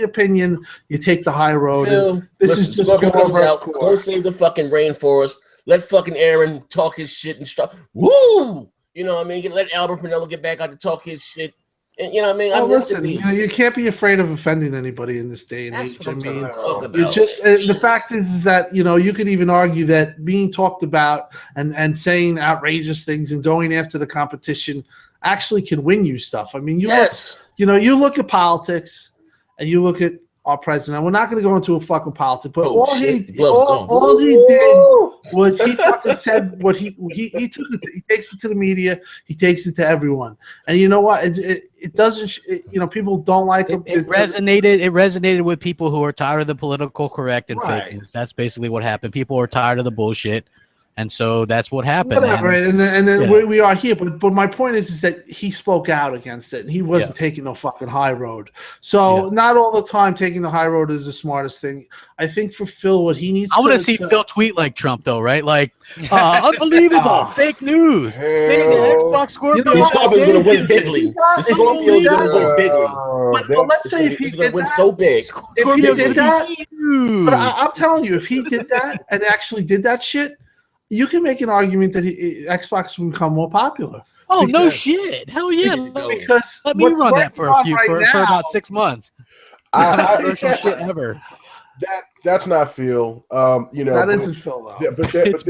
opinion. You take the high road. Phil, this is just go save the fucking rainforest. Let fucking Aaron talk his shit and stuff. Woo! You know what I mean? Let Albert Pinello get back out to talk his shit. And, you know what I mean? Well, listen, you can't be afraid of offending anybody in this day and age. I mean, the fact is that you could even argue that being talked about and saying outrageous things and going after the competition actually can win you stuff. I mean, you look at politics and you look at our president. We're not going to go into a fucking politics, but all he did was he fucking said what he took it. He takes it to the media. He takes it to everyone. And you know what? It doesn't. People don't like him. It resonated. It resonated with people who are tired of the political correct and fake news. That's basically what happened. People are tired of the bullshit. And so that's what happened. Whatever, and then we are here. But my point is that he spoke out against it, and he wasn't taking no fucking high road. So not all the time taking the high road is the smartest thing. I think for Phil, what he needs. I want to see Phil tweet like Trump, though, right? Like, unbelievable, fake news. Saying the Xbox Scorpio. This Scorpio's going to win bigly. The Scorpio's going to win bigly. But let's say if he did win so big. If he did that, but I'm telling you, if he did that and actually did that shit. You can make an argument that Xbox will become more popular. Oh, no shit. Hell yeah. Because let me run that for about 6 months. Controversial shit ever. That's not Phil. That isn't Phil though. Yeah, but there's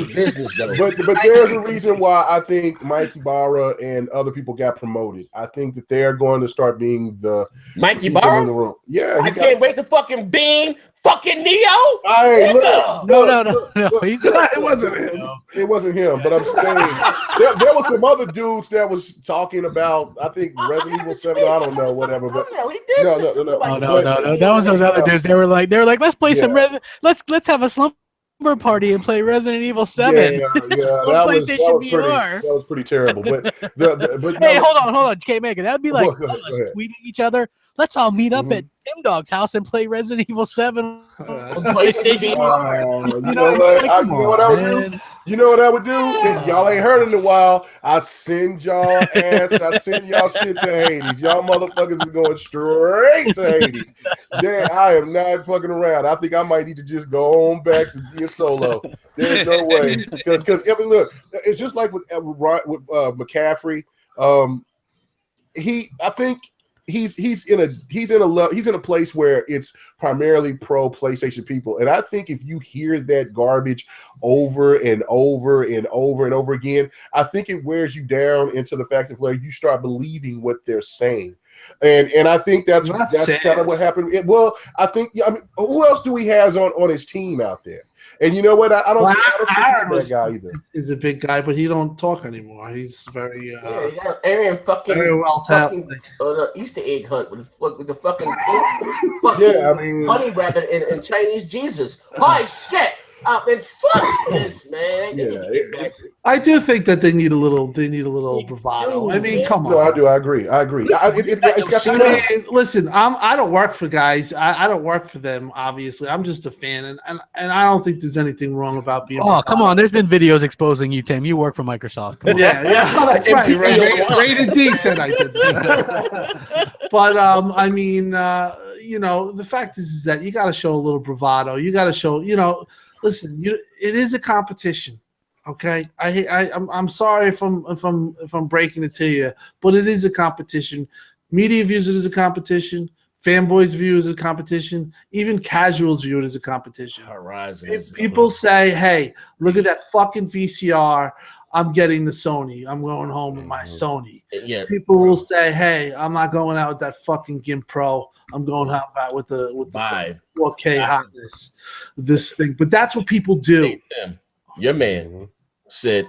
business though. But there's a reason why I think Mike Ibarra and other people got promoted. I think that they're going to start being the Mike Ibarra in the room. Yeah, I can't wait to fucking beam fucking Neo. Hey, look, no. He's not. It wasn't him. No. It wasn't him. But I'm saying there was some other dudes that was talking about. I think Resident Evil 7. I don't know, whatever. But no. That was those other dudes. They were like, let's play some let's have a slumber party and play Resident Evil 7. Yeah, that was pretty terrible. But hey, hold on, K-Mega. That would be like tweeting each other. Let's all meet up at Tim Dog's house and play Resident Evil 7. You know what I would do? Y'all ain't heard in a while. I send y'all shit to Hades. Y'all motherfuckers is going straight to Hades. Then I am not fucking around. I think I might need to just go on back to being solo. There's no way. Because look, it's just like with McCaffrey. I think he's in a place where it's primarily pro PlayStation people, and I think if you hear that garbage over and over and over and over again, I think it wears you down into the fact that you start believing what they're saying, and I think that's kind of what happened. I think who else do he has on his team out there? And you know what? I don't think he's that guy either. He's a big guy, but he don't talk anymore. He's very Aaron fucking very well talented. Easter egg hunt with the fucking honey rabbit and Chinese Jesus. Holy shit! And fuck this, man. Yeah, I do think that they need a little bravado. I mean, come on. No, I do. I agree. Listen, I don't work for guys. I don't work for them. Obviously, I'm just a fan, and I don't think there's anything wrong about being. Oh, come on! There's been videos exposing you, Tim. You work for Microsoft. Yeah, that's right. Rated D said I did that. But I mean, the fact is that you got to show a little bravado. You got to show, listen. It is a competition. Okay, I'm sorry if I'm breaking it to you, but it is a competition. Media views it as a competition. Fanboys view it as a competition. Even casuals view it as a competition. Horizon. People say, "Hey, look at that fucking VCR. I'm getting the Sony. I'm going home with my Sony." Yeah. People will say, "Hey, I'm not going out with that fucking GIMP Pro. I'm going out with the 4K hotness, this thing." But that's what people do. Your man said,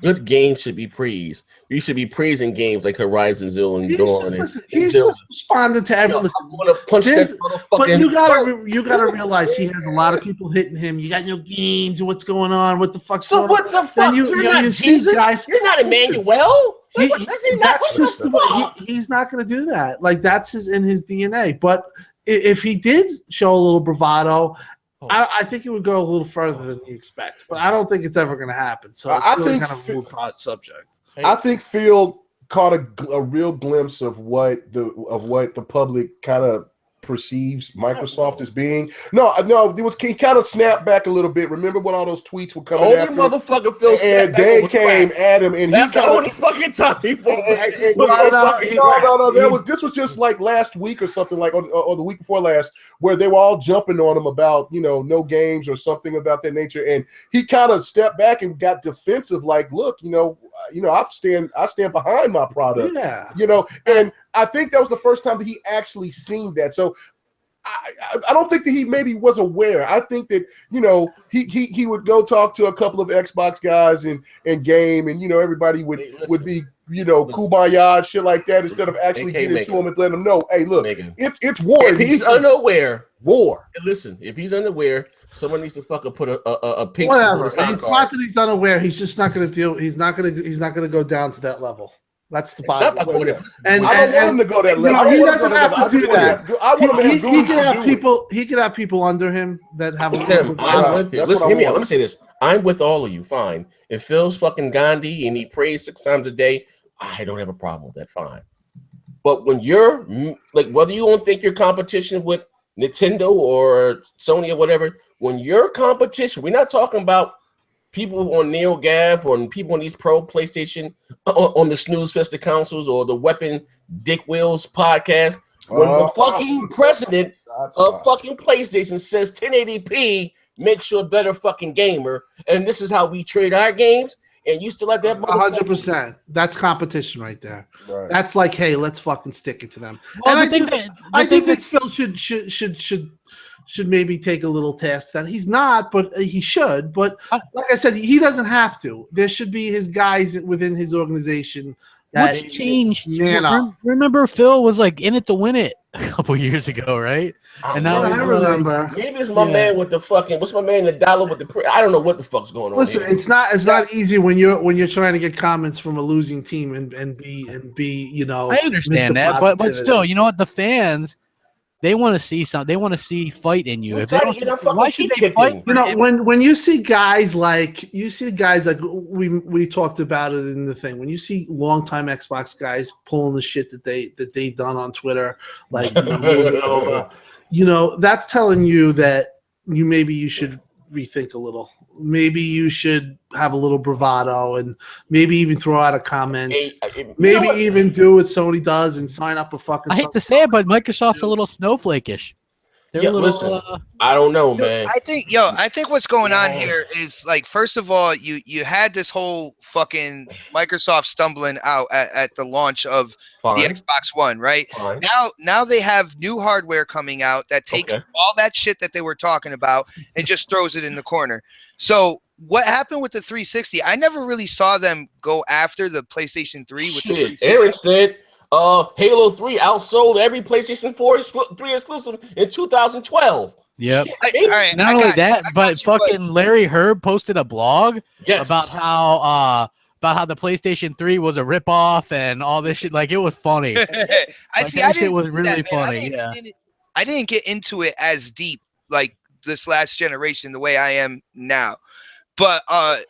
"Good games should be praised. You should be praising games like Horizon Zero and Dawn." He's just responding to everything. I want to punch that motherfucking. But you gotta realize he has a lot of people hitting him. You got no games. What's going on? What the fuck? So what the fuck? You're not Jesus. You're not Emmanuel. He's not going to do that. Like that's in his DNA. But if he did show a little bravado, I think it would go a little further than you expect. But I don't think it's ever going to happen. So it's really kind of a hot subject. I think Phil caught a real glimpse of what the public kind of perceives Microsoft as being. No, he kind of snapped back a little bit. Remember when all those tweets were coming only after motherfucker Phil and they came at him, and that's he the only fucking time he this was just like last week or something, like or the week before last, where they were all jumping on him about no games or something about that nature, and he kind of stepped back and got defensive, like, look, I stand behind my product. Yeah. And I think that was the first time that he actually seen that. So I don't think that he maybe was aware. I think that, he would go talk to a couple of Xbox guys and game, and everybody would be kumbaya, shit like that, instead of actually getting to him and letting him know, hey, look, it's war. If he's unaware, war. Listen, if he's unaware, someone needs to fucking put a pink. Whatever. It's not that he's unaware. He's just not going to deal. He's not going to go down to that level. That's the bottom. And I don't want him to go that level. He doesn't have to do that. I want him to he can have people. He can have people under him that have. I'm with you. Listen, hear me out. Let me say this. I'm with all of you. Fine. If Phil's fucking Gandhi and he prays 6 times a day, I don't have a problem with that. Fine. But when you're like, whether you don't think you're competition with Nintendo or Sony or whatever, when your competition, we're not talking about people on NeoGAF or people on these pro PlayStation on the Snooze Fest of Councils or the Weapon Dick Wheels podcast. When the fucking president of fucking PlayStation says 1080p makes you a better fucking gamer, and this is how we trade our games, and you still let that 100%. That's competition right there. Right. That's like, hey, let's fucking stick it to them. Well, and I think that Phil should maybe take a little task that he's not, but he should. But like I said, he doesn't have to. There should be his guys within his organization. What's changed? Remember, Phil was like in it to win it a couple years ago, right? And now I remember. Maybe it's my man with the fucking. What's my man the dollar with the? I don't know what the fuck's going on. Listen, it's not easy when you're trying to get comments from a losing team and be. I understand that, but still, you know what? The fans. They want to see something. They want to see fight in you. If they don't, why should they fight? When you see guys like we talked about it in the thing. When you see longtime Xbox guys pulling the shit that they done on Twitter, like that's telling you that you should rethink a little. Maybe you should have a little bravado and maybe even throw out a comment. Maybe even do what Sony does and sign up a fucking. I hate to say it, but Microsoft's a little snowflake-ish. They're a little. Listen, I don't know, man. I think what's going on here is, like, first of all, you had this whole fucking Microsoft stumbling out at the launch of the Xbox One, right? Fine. Now they have new hardware coming out that takes all that shit that they were talking about and just throws it in the corner. So what happened with the 360? I never really saw them go after the PlayStation 3 with the 360. Aaron said Halo 3 outsold every PlayStation 3 exclusive in 2012. Yep. Shit, All right, Not only that, but fucking Larry Herb posted a blog yes. about how the PlayStation 3 was a ripoff and all this shit. Like, it was funny. I Like, see. that I shit didn't was see really that, man. funny. Yeah. I didn't get into it as deep like this last generation the way I am now. But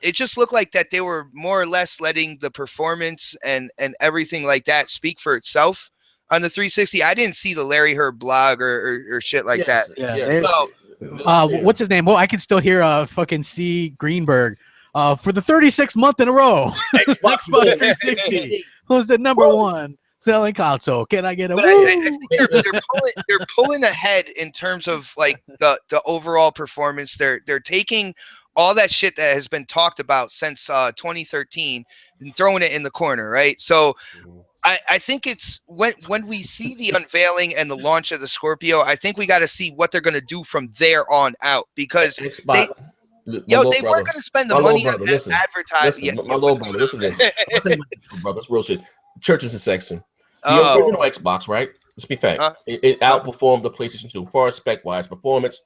it just looked like that they were more or less letting the performance and everything like that speak for itself on the 360. I didn't see the Larry Herb blog or shit like that. Yeah. Yes. So, What's his name? Well, I can still hear fucking C. Greenberg for the 36th month in a row. Xbox 360 was the number one selling console. Can I get a but woo? I think they're pulling ahead in terms of like the overall performance. They're taking all that shit that has been talked about since 2013 and throwing it in the corner, right? So I think it's when we see the unveiling and the launch of the Scorpio, I think we got to see what they're going to do from there on out, because Xbox. they weren't going to spend the money on advertising. My little brother, listen to this. I'll tell you my brother, it's real shit. Church is a section. The original Xbox, right? Let's be fact. It outperformed the PlayStation 2 far as spec-wise, performance.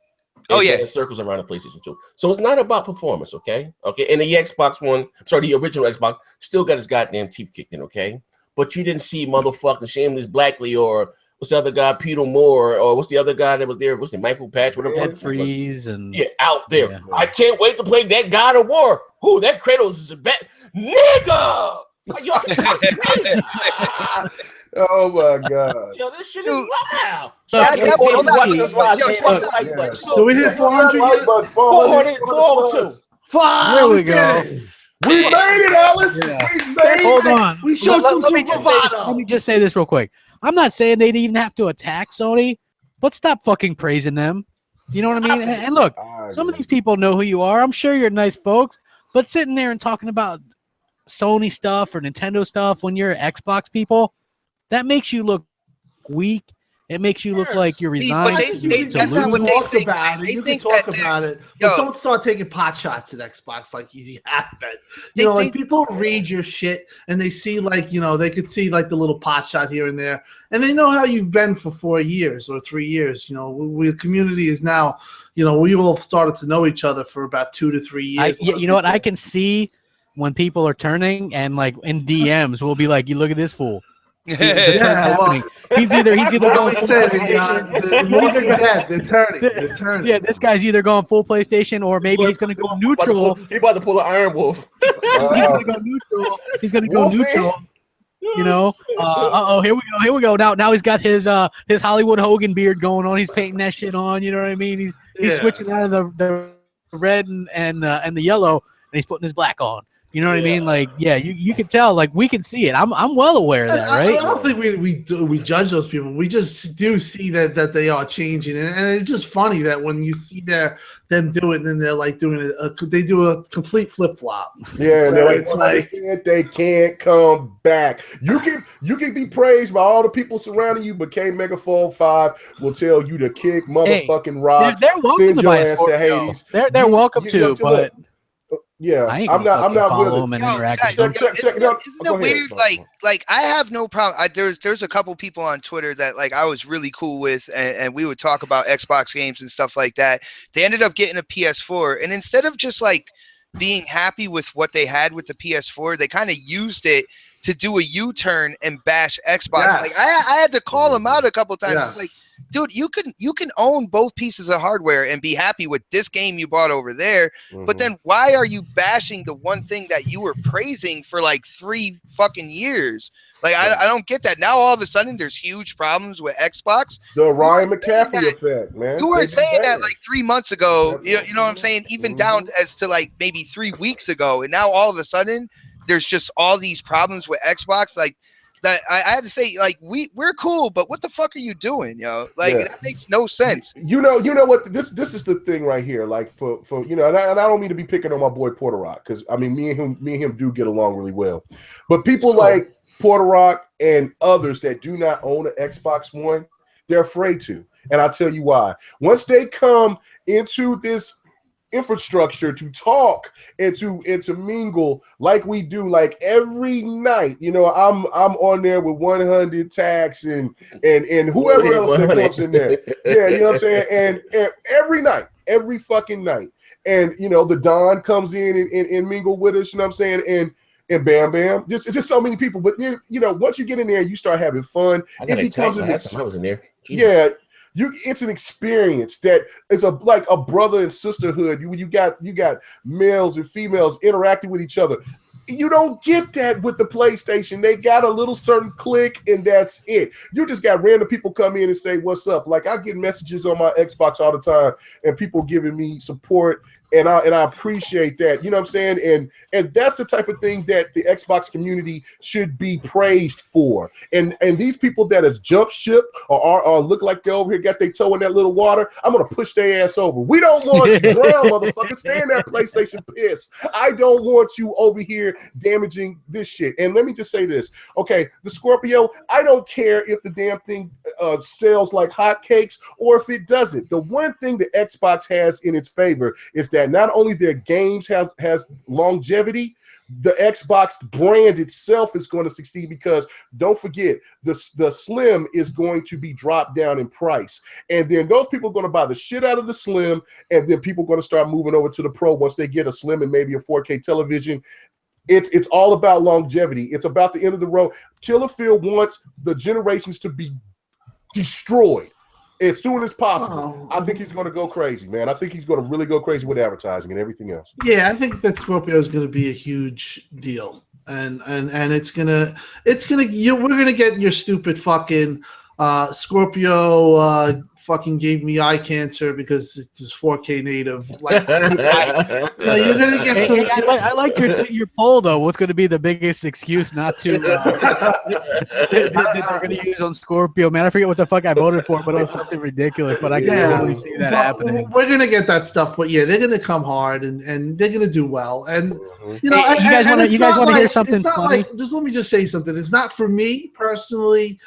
It circles around the PlayStation 2. So it's not about performance, okay? Okay, and the Xbox One, the original Xbox, still got his goddamn teeth kicked in, okay? But you didn't see motherfucking Shameless Blackley or what's the other guy, Peter Moore, or what's the other guy that was there? What's the Michael Patch? Whatever. Ed Freeze and out there. Yeah. I can't wait to play that God of War. Who that Kratos is a bet, nigga. Yo, crazy. Oh my god! Yo, this shit is wild. So we hit 400 yet? 402. There we go. We made it, Alice. Yeah. We made Hold it. on. We showed some Let me just say this real quick. I'm not saying they didn't even have to attack Sony, but stop fucking praising them. You know what I mean? And look, some of these people know who you are. I'm sure you're nice folks, but sitting there and talking about Sony stuff or Nintendo stuff when you're Xbox people, that makes you look weak. It makes you look like you're resigned. That's not what they think. You can talk about it, but don't start taking pot shots at Xbox like you have been. People read your shit and they see they could see like the little pot shot here and there, and they know how you've been for 4 years or 3 years. The community is now, we all started to know each other for about 2 to 3 years. You know what? I can see when people are turning and like in DMs, we'll be like, "You look at this fool." He's either going living dead. They're turning. Yeah, this guy's either going full PlayStation or maybe he's going to go neutral. He's about to pull an Iron Wolf. He's going to go neutral. He's going to go neutral. Here we go. Now he's got his Hollywood Hogan beard going on. He's painting that shit on. You know what I mean? He's switching out of the red and the yellow, and he's putting his black on. You know what I mean? Like, yeah, you can tell. Like, we can see it. I'm well aware of that, right? I don't think we judge those people. We just do see that they are changing, and it's just funny that when you see them do it, and then they're like doing they do a complete flip flop. Yeah, and it's like they can't come back. You can be praised by all the people surrounding you, but K Megaphone 5 will tell you to kick motherfucking rock. They're welcome send to your buy ass to Hades. They're welcome to, but. Yeah, I'm not follow him and interact with him. Isn't it weird? Like I have no problem. There's a couple people on Twitter that like I was really cool with, and we would talk about Xbox games and stuff like that. They ended up getting a PS4, and instead of just like being happy with what they had with the PS4, they kind of used it to do a U-turn and bash Xbox. Yes. Like I had to call them out a couple times. Yes. It's like, dude, you can own both pieces of hardware and be happy with this game you bought over there. But then why are you bashing the one thing that you were praising for like 3 fucking years? Like I don't get that. Now all of a sudden there's huge problems with Xbox. The Ryan McCaffrey effect, man. You weren't saying that like 3 months ago. You know what I'm saying? Even down as to like maybe 3 weeks ago, and now all of a sudden there's just all these problems with Xbox. Like that, I had to say, like we're cool, but what the fuck are you doing, yo? Like that makes no sense. You know what? This is the thing right here. Like for and I don't mean to be picking on my boy Porter Rock, because I mean me and him do get along really well, but people like Porter Rock and others that do not own an Xbox One, they're afraid to, and I'll tell you why. Once they come into this infrastructure to talk and to mingle like we do, like every night. You know, I'm on there with 100 tax and whoever else that comes in there. Yeah, you know what I'm saying? And every night, every fucking night. And you know, the Don comes in and mingle with us, you know what I'm saying? And Bam Bam, just so many people. But you know, once you get in there and you start having fun, it becomes I was in there. Jesus. Yeah. It's an experience that is like a brother and sisterhood. You got males and females interacting with each other. You don't get that with the PlayStation. They got a little certain click, and that's it. You just got random people come in and say, "What's up?" Like I get messages on my Xbox all the time, and people giving me support, and I appreciate that. You know what I'm saying? And that's the type of thing that the Xbox community should be praised for. And these people that has jumped ship or look like they over here got their toe in that little water, I'm gonna push their ass over. We don't want you drown, motherfucker. Stay in that PlayStation piss. I don't want you over here damaging this shit. And let me just say this, okay? The Scorpio, I don't care if the damn thing sells like hotcakes or if it doesn't. The one thing the Xbox has in its favor is that not only their games has longevity, the Xbox brand itself is going to succeed because don't forget the Slim is going to be dropped down in price, and then those people are going to buy the shit out of the Slim, and then people are going to start moving over to the Pro once they get a Slim and maybe a 4K television. It's all about longevity. It's about the end of the road. Killer Phil wants the generations to be destroyed as soon as possible. I think he's going to go crazy, man. I think he's going to really go crazy with advertising and everything else. Yeah, I think that Scorpio is going to be a huge deal, and we're gonna get your stupid fucking Scorpio fucking gave me eye cancer because it was 4K native. Like, you're gonna get some. I like your poll though. What's going to be the biggest excuse not to they're going to use on Scorpio? Man, I forget what the fuck I voted for, but it was something ridiculous. But I can really see that happening. We're gonna get that stuff, but yeah, they're gonna come hard and they're gonna do well. And you know, you guys want to hear something funny? Just let me just say something. It's not for me personally.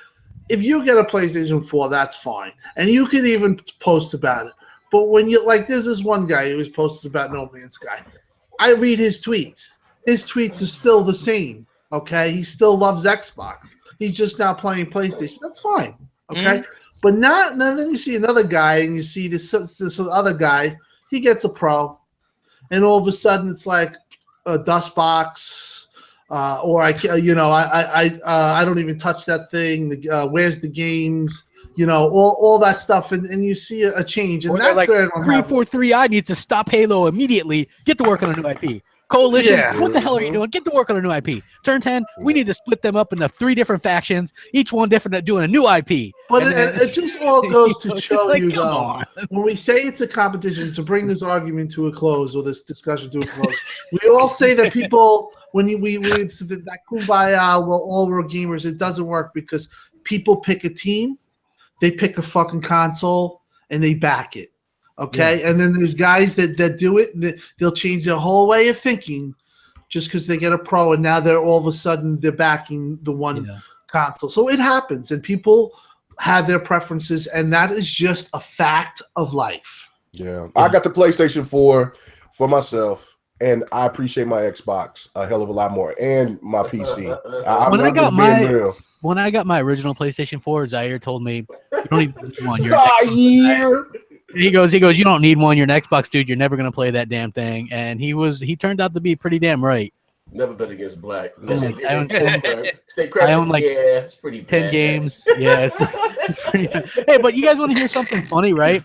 If you get a PlayStation 4, that's fine. And you can even post about it. But when you, like, there's this one guy who was posted about No Man's Sky. I read his tweets. His tweets are still the same, okay? He still loves Xbox. He's just now playing PlayStation. That's fine, okay? But then you see another guy, and you see this other guy. He gets a Pro. And all of a sudden, it's like a dust box. Or I don't even touch that thing. Where's the games? You know, all that stuff, and you see a change, and that's like where 343i needs to stop Halo immediately. Get to work on a new IP. Coalition, what the hell are you doing? Get to work on a new IP. Turn 10, we need to split them up into 3 different factions, each one different, doing a new IP. But it just all goes to show like, you, though, when we say it's a competition, to bring this argument to a close or this discussion to a close, we all say that people, when we that kumbaya, well, all we're gamers, it doesn't work because people pick a team, they pick a fucking console, and they back it. Okay, and then there's guys that do it, and they'll change their whole way of thinking just because they get a Pro, and now they're all of a sudden they're backing the one console. So it happens, and people have their preferences, and that is just a fact of life. Yeah, I got the PlayStation 4 for myself, and I appreciate my Xbox a hell of a lot more, and my PC. When I got my original PlayStation 4, Zaire told me, "You don't even need one." He goes, you don't need one. You're an Xbox dude. You're never gonna play that damn thing. And he turned out to be pretty damn right. Never bet against black. I own like it's pretty 10 bad. games. Yeah, it's pretty bad. Hey, but you guys want to hear something funny, right?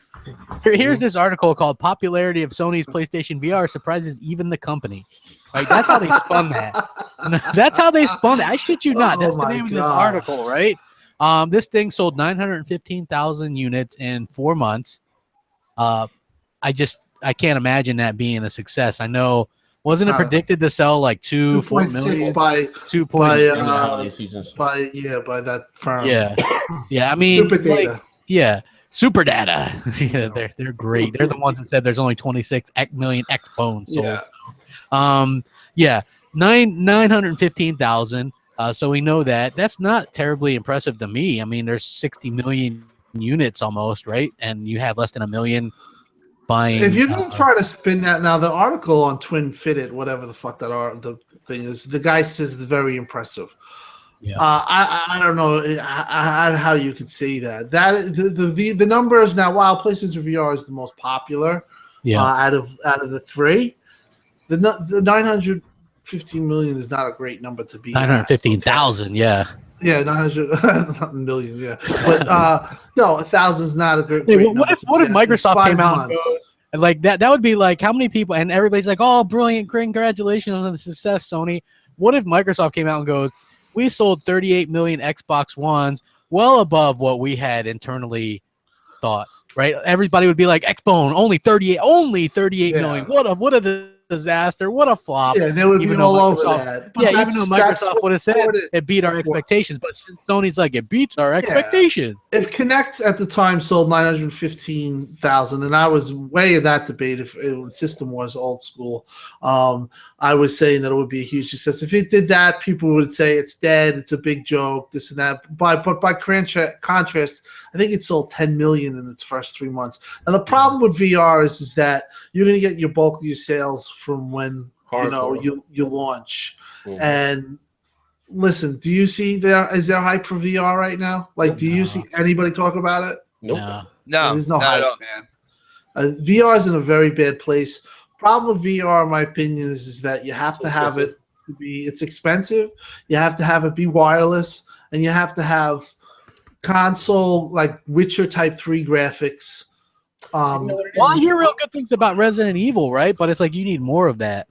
Here's this article called "Popularity of Sony's PlayStation VR Surprises Even the Company." Right? That's how they spun that. That's how they spun it. I shit you not. That's the name of this article, right? This thing sold 915,000 units in 4 months. I can't imagine that being a success. I know, wasn't it predicted to sell like 4 million by 2.6 holiday seasons by that firm? Yeah. I mean, Super Data. Super Data. Yeah, they're great. They're the ones that said there's only 26 million Xbones sold. Yeah. 915,000. So we know that's not terribly impressive to me. I mean, there's 60 million units almost, right? And you have less than 1 million buying. If you're gonna try to spin that now, the article on Twin Fitted, whatever the fuck the thing is, the guy says it's very impressive. Yeah. I don't know how you could say that. That the numbers now. While PlayStation VR is the most popular, out of the three, the 915 million is not a great number to be. 915,000. Yeah. Yeah, 900 million. Yeah, but no, 1,000 is not a great. Hey, great what if Microsoft came out and goes, like that? That would be like how many people? And everybody's like, "Oh, brilliant! Congratulations on the success, Sony." What if Microsoft came out and goes, "We sold 38 million Xbox Ones, well above what we had internally thought." Right? Everybody would be like, "Xbone only 38 million. What a disaster! What a flop!" Yeah, they would be all over that. But even though Microsoft would have said it beat our expectations, but since Sony's like it beats our expectations. If Kinect at the time sold 915,000, and I was way in that debate if system was old school, I was saying that it would be a huge success. If it did that, people would say it's dead, it's a big joke, this and that. But by contrast, I think it sold 10 million in its first 3 months. And the problem with VR is that you're going to get your bulk of your sales from when you launch. Mm-hmm. And listen, do you see is there hype for VR right now? Like, do you see anybody talk about it? Nope. No, there's no hype, man. VR is in a very bad place. Problem with VR, in my opinion, is that you have to have it to be. It's expensive. You have to have it be wireless, and you have to have console like Witcher Type 3 graphics. Well, I hear real good things about Resident Evil, right? But it's like you need more of that.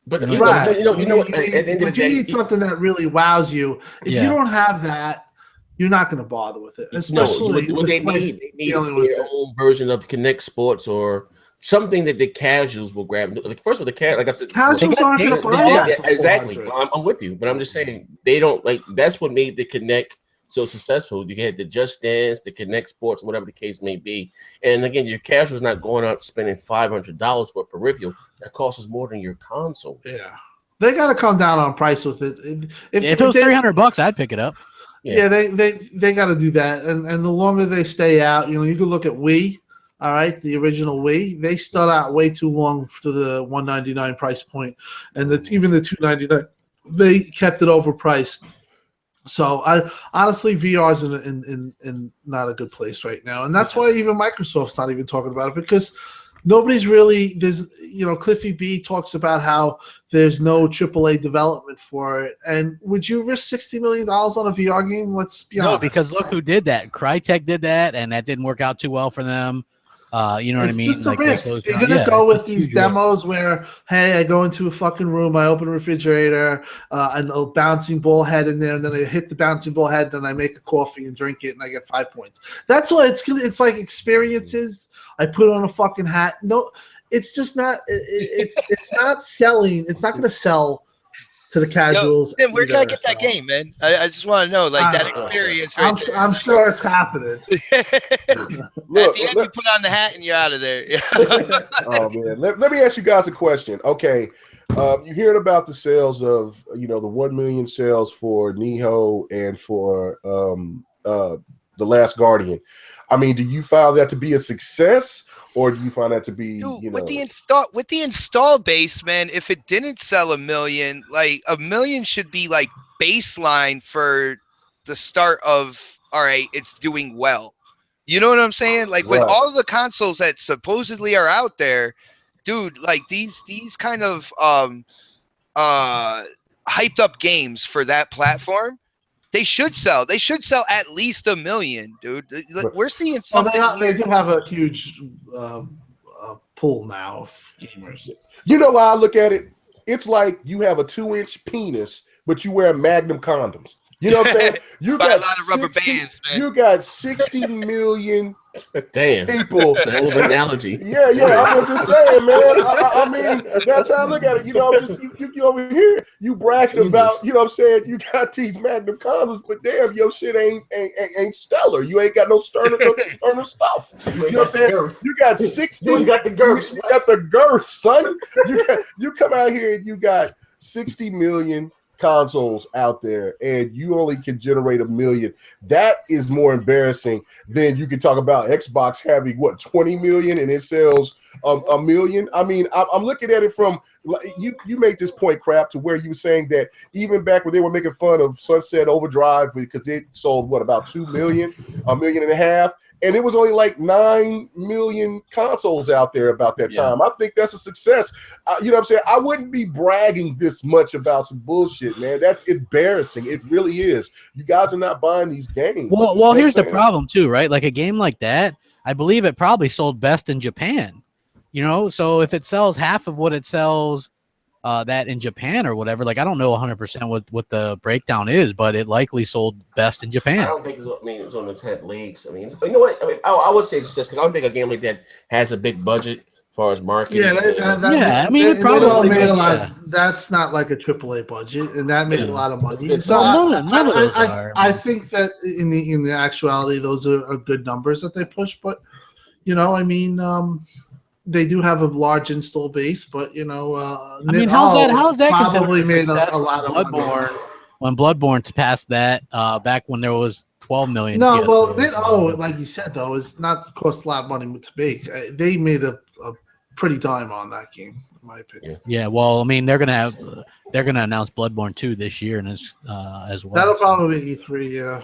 But you need something that really wows you. If you don't have that, you're not going to bother with it. Especially what they need their own version of Kinect Sports or something that the casuals will grab. Like first of all, like I said, casuals aren't going to buy that. Exactly. I'm with you, but I'm just saying they don't like. That's what made the Kinect so successful. You had the Just Dance, the Kinect Sports, whatever the case may be. And again, your casual's not going out spending $500 for a peripheral. That costs more than your console. Yeah, they got to come down on price with it. If it was $300, I'd pick it up. Yeah, they got to do that. And the longer they stay out, you can look at Wii. All right, the original Wii, they start out way too long to the $199 price point, and even the $299, they kept it overpriced. So honestly, VR is in not a good place right now, and that's why even Microsoft's not even talking about it because nobody's really. Cliffy B talks about how there's no AAA development for it, and would you risk $60 million on a VR game? Let's be honest. No, because look who did that. Crytek did that, and that didn't work out too well for them. You know what I mean? Just a risk. You're gonna go with these demos where, hey, I go into a fucking room, I open a refrigerator, and a bouncing ball head in there, and then I hit the bouncing ball head, and I make a coffee and drink it, and I get 5 points. That's what it's like. Experiences. I put on a fucking hat. No, it's just not. It's not selling. It's not gonna sell to the casuals. Tim, where can I get that game, man? I just want to know, like that experience. I'm sure it's happening. Look, at the end, you put on the hat and you're out of there. Oh man, let me ask you guys a question. Okay, you hearing about the sales of the 1 million sales for Neho and for the Last Guardian? I mean, do you find that to be a success? Or do you find that to be, with the install base, man? If it didn't sell 1 million, like 1 million should be like baseline for the start of all right, it's doing well. You know what I'm saying? Like with all the consoles that supposedly are out there, dude. Like these kind of hyped up games for that platform. They should sell. They should sell at least 1 million, dude. We're seeing something. They do have a huge pool now of gamers. You know why I look at it? It's like you have a 2-inch penis, but you wear Magnum condoms. You know what I'm saying? You got a lot of rubber bands, man. You got 60 million Damn. people. That's a hell of an analogy. Yeah. I'm just saying, man. I mean, that's how I look at it. You over here, you bragging about, you know what I'm saying? You got these Magnum condoms, but damn, your shit ain't stellar. You ain't got no sterner stuff. You know what I'm saying? You got 60. You got the girth. You got the girth, son. You come out here and you got 60 million consoles out there and you only can generate 1 million. That is more embarrassing than you can talk about Xbox having what 20 million and it sells 1 million. I mean, I'm looking at it from you made this point, Crap, to where you were saying that even back when they were making fun of Sunset Overdrive because it sold what about 2 million, 1.5 million, and it was only like 9 million consoles out there about that time. I think that's a success. You know what I'm saying? I wouldn't be bragging this much about some bullshit, man. That's embarrassing. It really is. You guys are not buying these games. Well, here's the problem too, right? Like a game like that, I believe it probably sold best in Japan. You know, so if it sells half of what it sells that in Japan or whatever, like I don't know 100% what the breakdown is, but it likely sold best in Japan. I don't think it's on its head leagues. I mean, you know what? I mean, I would say it's just because I don't think a game like that has a big budget as far as marketing. I mean, it probably made a lot. That's not like a AAA budget, and that made a lot of money. So none of those are. I think that in the actuality, those are good numbers that they push. But you know, I mean, they do have a large install base, but you know, I mean, how's that probably made a lot of Bloodborne money. When Bloodborne passed that back when there was 12 million. No, well, like you said though, it's not cost a lot of money to make. They made a pretty dime on that game, in my opinion. Yeah, well, I mean, they're gonna announce Bloodborne 2 this year and as well. That'll probably be E3, yeah.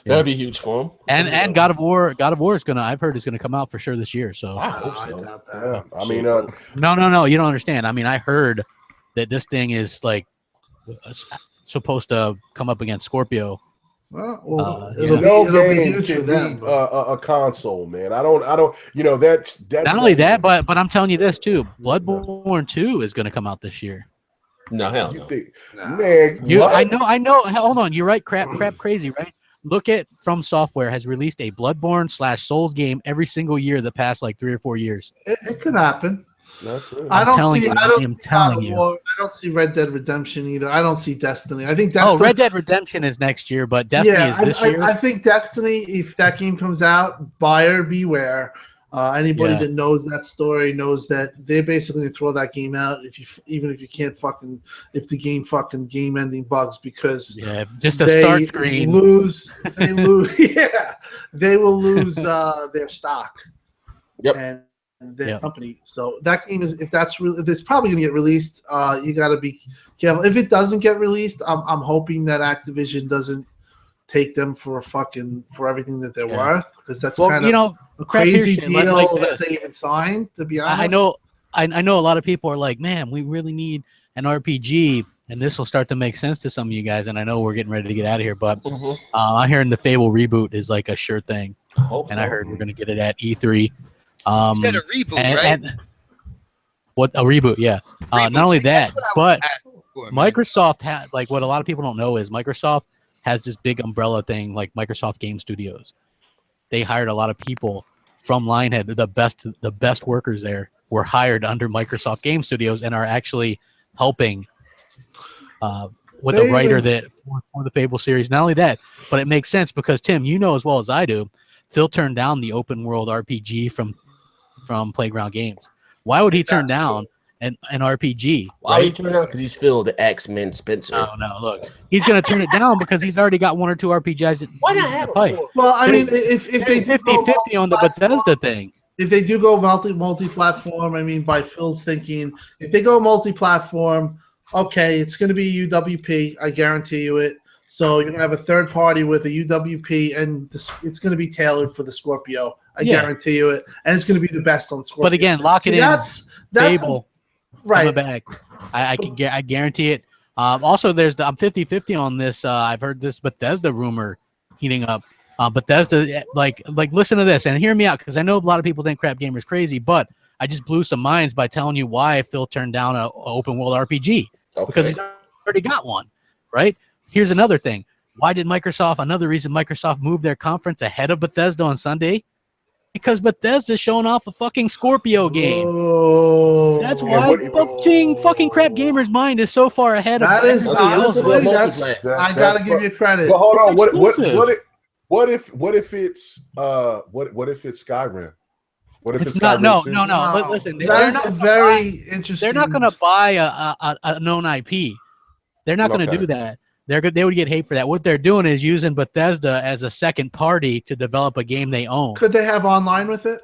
That'd be huge for them. And God of War is gonna. I've heard is gonna come out for sure this year. So I hope so. I doubt that. Yeah. I mean, no, you don't understand. I mean, I heard that this thing is like supposed to come up against Scorpio. It'll be huge for them. A console, man. I don't. You know, that's not only that, but I'm telling you this too. Bloodborne 2 is gonna come out this year. No, hell no. Man, I know. Hold on, you're right. Crap, crazy, right? Look at From Software has released a Bloodborne / Souls game every single year the past like 3 or 4 years. It could happen. I am telling you. I don't see Red Dead Redemption either. I don't see Destiny. I think Destiny. Red Dead Redemption is next year, but Destiny is this year. I think Destiny, if that game comes out, buyer beware. Anybody that knows that story knows that they basically throw that game out even if you can't if the game game ending bugs because just a start screen they lose they will lose their stock and their company. So that game is if it's probably gonna get released. You got to be careful. If it doesn't get released, I'm hoping that Activision doesn't take them for everything that they're worth because that's kind of a crazy deal that they even signed. To be honest, I know a lot of people are like, man, we really need an RPG, and this will start to make sense to some of you guys. And I know we're getting ready to get out of here, but I'm hearing the Fable reboot is like a sure thing, I heard we're going to get it at E3. You said a reboot, right? What a reboot? Yeah. Not only that, but Microsoft had like what a lot of people don't know is Microsoft has this big umbrella thing like Microsoft Game Studios. They hired a lot of people from Lionhead. The best workers there were hired under Microsoft Game Studios and are actually helping with the writer that for the Fable series. Not only that, but it makes sense because Tim, you know as well as I do, Phil turned down the open world RPG from Playground Games. Why would he turn down an RPG? Why would he turn it down? Because he's Phil, the X-Men Spencer. No, look. He's going to turn it down because he's already got 1 or 2 RPGs. Why not have play? Well, I mean, if they 50-50 on the Bethesda thing. If they do go multi-platform, I mean, by Phil's thinking, if they go multi-platform, okay, it's going to be UWP. I guarantee you it. So you're going to have a third party with a UWP, and it's going to be tailored for the Scorpio. I guarantee you it. And it's going to be the best on Scorpio. But again, lock it in. That's Fable. Right. Back. I guarantee it. Also, I'm 50-50 on this. I've heard this Bethesda rumor heating up. Bethesda, like listen to this and hear me out because I know a lot of people think Crap Gamer's crazy, but I just blew some minds by telling you why Phil turned down an open world RPG because he's already got one, right? Here's another thing. Another reason Microsoft moved their conference ahead of Bethesda on Sunday? Because Bethesda's showing off a fucking Scorpio game. Oh, that's why fucking Crap Gamer's mind is so far ahead of that. Is honestly, I gotta give you credit. But hold on, what if it's Skyrim? What if it's not? Skyrim No. Listen, that is a very interesting. They're not going to buy a known IP. They're not going to do that. They would get hate for that. What they're doing is using Bethesda as a second party to develop a game they own. Could they have online with it?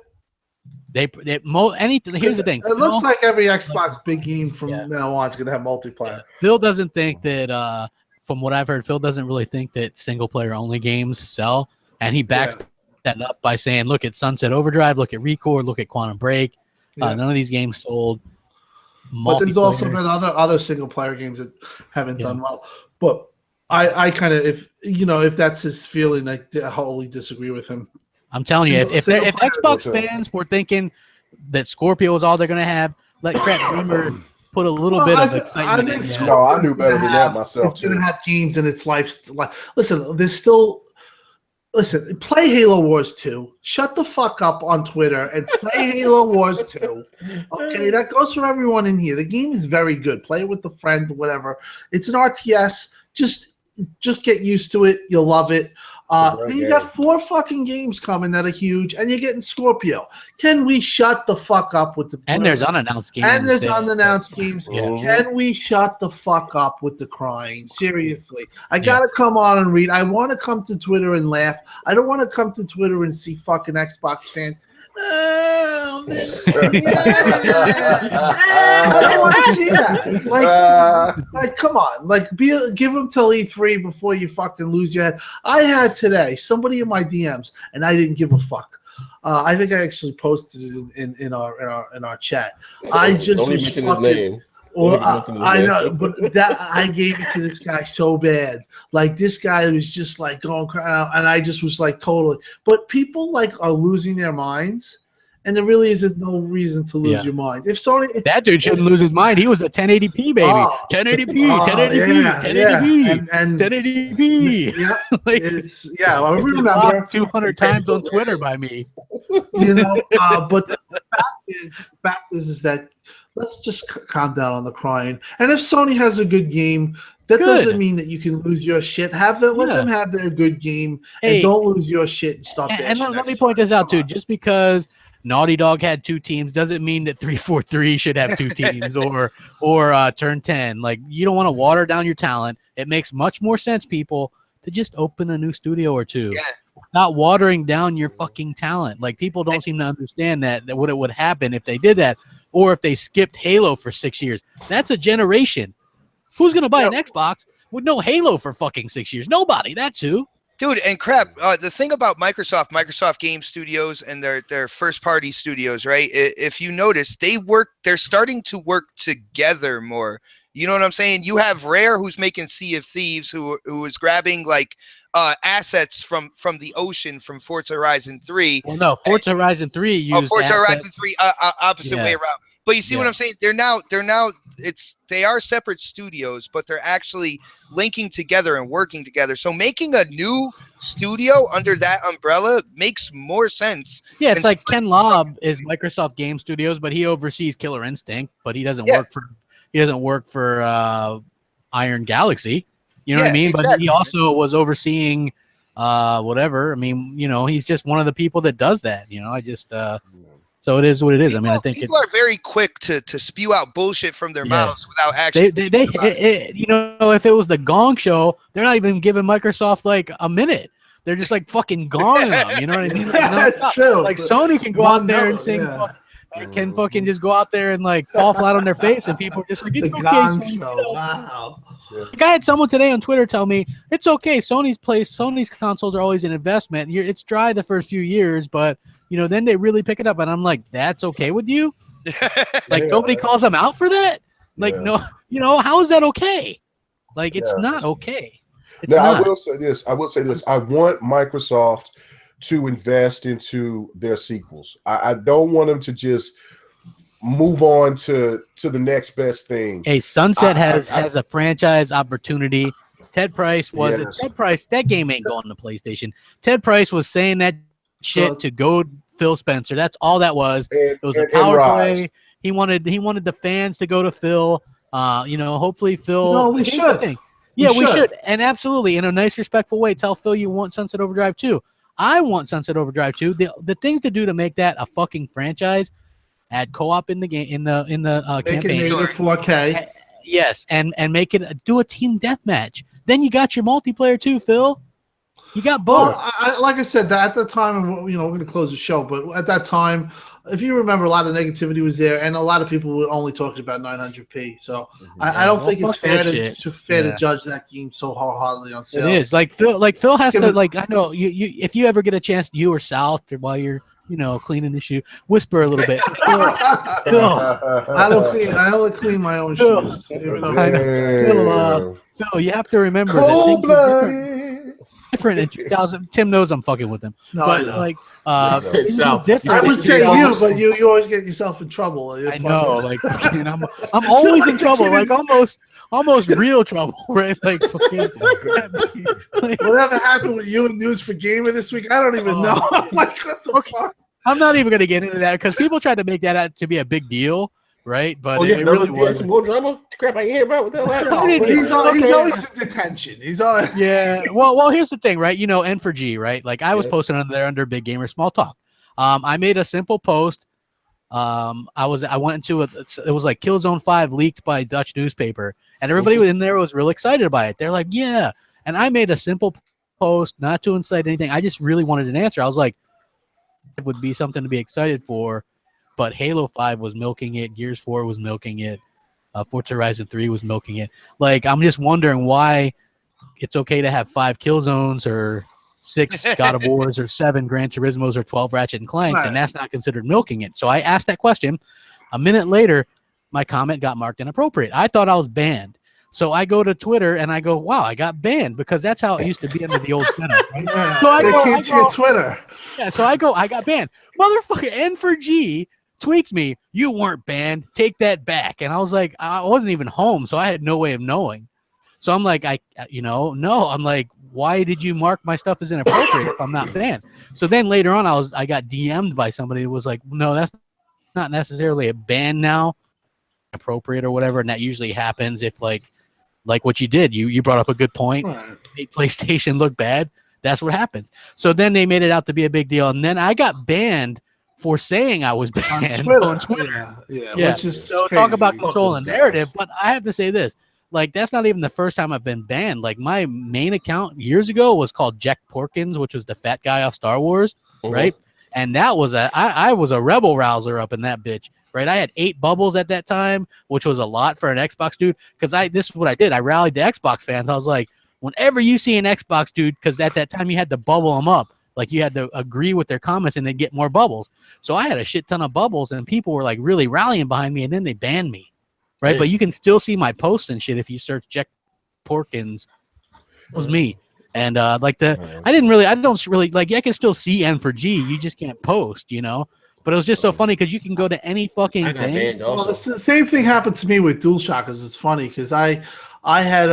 Anything. Here's the thing. It looks like every Xbox big game from now on is going to have multiplayer. Yeah. Phil doesn't think that, from what I've heard, Phil doesn't really think that single player only games sell. And he backs that up by saying, look at Sunset Overdrive, look at Record, look at Quantum Break. None of these games sold. But there's also been other single player games that haven't done well. But I kind of, if that's his feeling, I wholly disagree with him. I'm telling you, if Xbox fans were thinking that Scorpio is all they're going to have, let Crap Dreamer put a little bit of excitement in there. No, I knew better than that myself. It's going to have games in its life. Listen, there's still. Listen, play Halo Wars 2. Shut the fuck up on Twitter and play Halo Wars 2. Okay, that goes for everyone in here. The game is very good. Play it with a friend, whatever. It's an RTS. Just get used to it. You'll love it. And you got 4 fucking games coming that are huge, and you're getting Scorpio. Can we shut the fuck up with the? And there's unannounced games. And there's unannounced games. Yeah. Can we shut the fuck up with the crying? Seriously, I gotta come on and read. I want to come to Twitter and laugh. I don't want to come to Twitter and see fucking Xbox fans. Oh, man. I don't want to see that. Like, come on. Like, give them till E3 before you fucking lose your head. I had today somebody in my DMs, and I didn't give a fuck. I think I actually posted it in our chat. So I just only was fucking fucking. His name. Well, I know, but that I gave it to this guy so bad. Like, this guy was just like going crying out, and I just was like totally. But people like are losing their minds, and there really isn't no reason to lose your mind. If Sony, that dude shouldn't lose his mind. He was a 1080p baby, 1080p, 1080p, and 1080p. Yeah, like, I remember 200 times on Twitter by me. But the fact is that. Let's just calm down on the crying. And if Sony has a good game, that doesn't mean that you can lose your shit. Let them have their good game, and don't lose your shit and stop. And let me point this out too. Just because Naughty Dog had 2 teams doesn't mean that 343 should have 2 teams or Turn 10. Like, you don't want to water down your talent. It makes much more sense, people, to just open a new studio or 2. Yeah. Not watering down your fucking talent. Like, people don't seem to understand that what it would happen if they did that. Or if they skipped Halo for 6 years. That's a generation. Who's going to buy an Xbox with no Halo for fucking 6 years? Nobody. That's who. Dude, and crap, the thing about Microsoft Game Studios and their first-party studios, right? If you notice, they're starting to work together more. You know what I'm saying? You have Rare, who's making Sea of Thieves, who is grabbing, like, assets from the ocean from Forza Horizon 3. Well, no, Forza Horizon 3 used Forza Horizon 3 opposite way around. But you see what I'm saying? They are separate studios, but they're actually linking together and working together. So making a new studio under that umbrella makes more sense. Yeah, it's like Ken Lobb is Microsoft Game Studios, but he oversees Killer Instinct, but he doesn't work for Iron Galaxy. You know what I mean? Exactly. But he also was overseeing whatever. I mean, he's just one of the people that does that. So it is what it is. I mean, I think people are very quick to spew out bullshit from their mouths without actually. If it was the Gong Show, they're not even giving Microsoft like a minute. They're just like fucking gonging them. You know what I mean? That's true. Like Sony can go out there and sing. Can fucking just go out there and like fall flat on their face, and people are just like, it's okay. Wow. Like, I had someone today on Twitter tell me it's okay. Sony's consoles are always an investment. It's dry the first few years, but then they really pick it up, and I'm like, that's okay with you? Like, nobody calls them out for that? Like, no, how is that okay? Like, it's not okay. It's now, not. I will say this. I want Microsoft to invest into their sequels. I don't want them to just move on to the next best thing. Hey, Sunset has a franchise opportunity. Ted Price that game ain't going to PlayStation. Ted Price was saying that shit to goad Phil Spencer. That's all that was. It was a power play. He wanted the fans to go to Phil. Hopefully Phil. No, we should. Yeah, we should. And absolutely, in a nice, respectful way, tell Phil you want Sunset Overdrive 2. I want Sunset Overdrive 2. The things to do to make that a fucking franchise, add co-op in the game, in the campaign. Make it 4K. Yes, and make it do a team deathmatch. Then you got your multiplayer too, Phil. You got both. Well, like I said, that at the time, we're going to close the show, but at that time, if you remember, a lot of negativity was there, and a lot of people were only talking about 900p. So I don't think it's fair to judge that game so hardly on sales. It is like Phil has to like. I know you if you ever get a chance, you or Sal, while you're cleaning the shoe, whisper a little bit. Phil, I only clean my own shoes. Phil, you have to remember Cold-blooded. different in 2000. Tim knows I'm fucking with him, but like I would say you, but you always get yourself in trouble. I know, like I'm always in trouble, like almost real trouble, right? Like, whatever happened with you and News for Gamer this week, I don't even know. I'm like, what the fuck? I'm not even gonna get into that because people tried to make that out to be a big deal. Right, but it really was some more drama. Crap, I hear about what the hell. He's always in detention. He's always Well, here's the thing, right? N4G, right? Like I was posting under Big Gamer Small Talk. I made a simple post. I went into it was like Killzone 5 leaked by a Dutch newspaper, and everybody in there was real excited by it. They're like, yeah. And I made a simple post, not to incite anything. I just really wanted an answer. I was like, it would be something to be excited for. But Halo 5 was milking it. Gears 4 was milking it. Forza Horizon 3 was milking it. Like, I'm just wondering why it's okay to have 5 Killzones or 6 God of Wars or 7 Gran Turismos or 12 Ratchet and Clanks, and that's not considered milking it. So I asked that question. A minute later, my comment got marked inappropriate. I thought I was banned. So I go to Twitter and I go, wow, I got banned, because that's how it used to be under the old setup. Right? So I go Twitter. Yeah, so I got banned. Motherfucker, N4G tweets me, you weren't banned, take that back. And I was like, I wasn't even home, so I had no way of knowing. So I'm like, no, I'm like, why did you mark my stuff as inappropriate if I'm not banned? So then later on, I got DM'd by somebody who was like, no, that's not necessarily a ban now, appropriate or whatever. And that usually happens if like what you did, you brought up a good point, made PlayStation look bad. That's what happens. So then they made it out to be a big deal. And then I got banned for saying I was banned on Twitter. Yeah. Which is so talk about controlling narrative. But I have to say this, like, that's not even the first time I've been banned. Like, my main account years ago was called Jack Porkins, which was the fat guy off Star Wars, right? And that was I was a rebel rouser up in that bitch, right? I had 8 bubbles at that time, which was a lot for an Xbox dude. Because this is what I did. I rallied the Xbox fans. I was like, whenever you see an Xbox dude, because at that time you had to bubble them up. Like, you had to agree with their comments and then get more bubbles. So I had a shit ton of bubbles, and people were like really rallying behind me, and then they banned me, right? But you can still see my posts and shit if you search Jack Porkins. It was me. And I don't really like, I can still see N4G. You just can't post, But it was just so funny because you can go to any fucking thing. Well, the same thing happened to me with DualShockers. It's funny because I had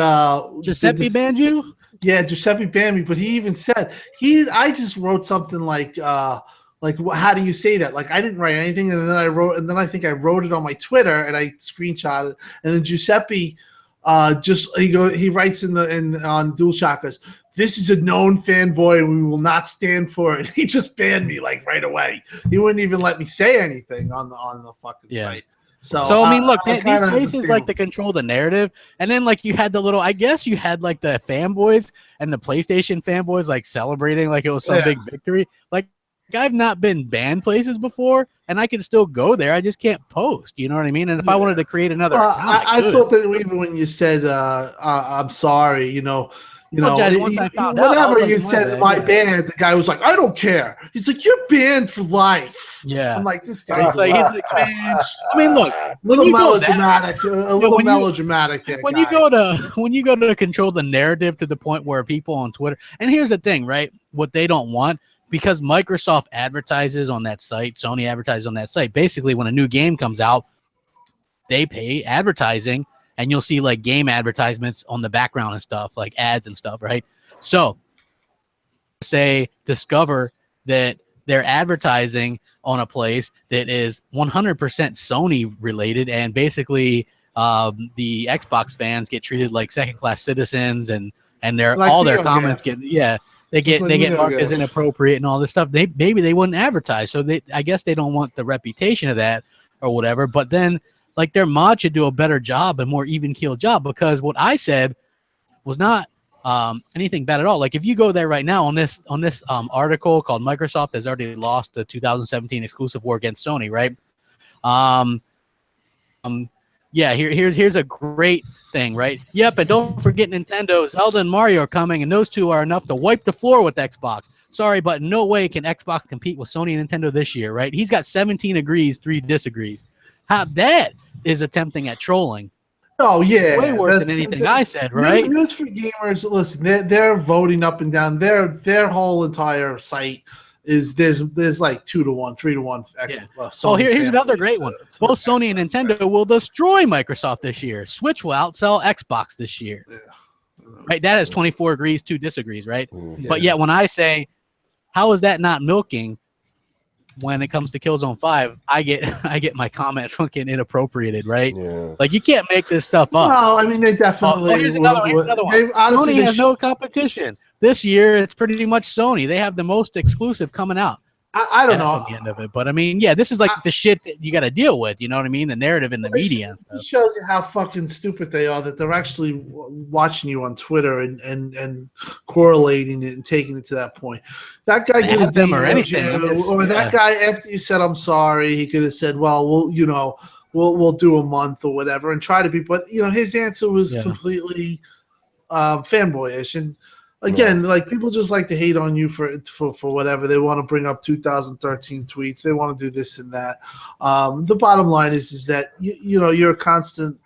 Giuseppe banned you. Yeah, Giuseppe banned me, but he even said I just wrote something like how do you say that? Like, I didn't write anything, and then I think I wrote it on my Twitter and I screenshot it, and then Giuseppe he writes on DualShockers, this is a known fanboy and we will not stand for it. He just banned me like right away. He wouldn't even let me say anything on the fucking site. So I mean, look, these places like to control the narrative, and then like you had I guess you had like the fanboys and the PlayStation fanboys like celebrating like it was some big victory. Like, I've not been banned places before, and I can still go there. I just can't post. You know what I mean? And if I wanted to create another, I thought that even when you said I'm sorry, whenever you said my band, the guy was like, I don't care. He's like, you're banned for life. Yeah. I'm like, this guy's he's like, man. I mean, look, a little melodramatic. When you go to control the narrative to the point where people on Twitter, and here's the thing, right? What they don't want, because Microsoft advertises on that site, Sony advertises on that site. Basically, when a new game comes out, they pay advertising. And you'll see like game advertisements on the background and stuff, like ads and stuff, right? So discover that they're advertising on a place that is 100% Sony related, and basically the Xbox fans get treated like second-class citizens, and all their comments get marked as inappropriate and all this stuff. Maybe they wouldn't advertise, so I guess they don't want the reputation of that or whatever. But then like their mod should do a better job and more even keeled job, because what I said was not anything bad at all. Like if you go there right now on this article called Microsoft has already lost the 2017 exclusive war against Sony, right? Yeah, here's a great thing, right? Yep, and don't forget Nintendo, Zelda and Mario are coming, and those two are enough to wipe the floor with Xbox. Sorry, but no way can Xbox compete with Sony and Nintendo this year, right? He's got 17 agrees, 3 disagrees. How that is attempting at trolling. Oh yeah, Way worse than anything I said, right? News for Gamers. Listen, they're voting up and down. Their whole entire site is there's like 2 to 1, 3 to 1. Here's another great one. Both Sony and Nintendo will destroy Microsoft this year. Switch will outsell Xbox this year. Yeah. Right? That has 24 agrees, 2 disagrees, right? Yeah. But yet when I say, how is that not milking? When it comes to Killzone 5, I get my comment fucking inappropriated, right? Yeah. Like you can't make this stuff up. No, I mean they definitely. Here's another one. Sony has no competition this year. It's pretty much Sony. They have the most exclusive coming out. I don't know at the end of it, but I mean, yeah, this is like the shit that you got to deal with. You know what I mean? The narrative in the media. It shows you how fucking stupid they are that they're actually watching you on Twitter and correlating it and taking it to that point. That guy could have them or anything, that guy after you said I'm sorry, he could have said, well, we'll do a month or whatever and try to be. But his answer was completely fanboyish and. Again, like people just like to hate on you for whatever. They want to bring up 2013 tweets. They want to do this and that. The bottom line is that you're a constant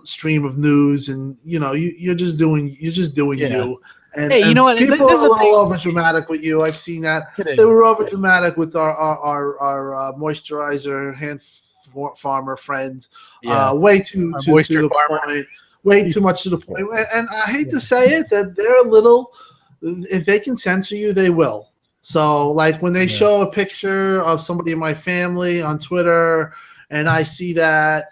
stream of news, and you're just doing you. And, hey, you know what? People are a little over dramatic with you. I've seen that. They were over dramatic with our moisturizer hand farmer friend. Way too to the point. Way too much to the point. And I hate to say it, that they're a little, if they can censor you, they will. So, like, when they show a picture of somebody in my family on Twitter and I see that,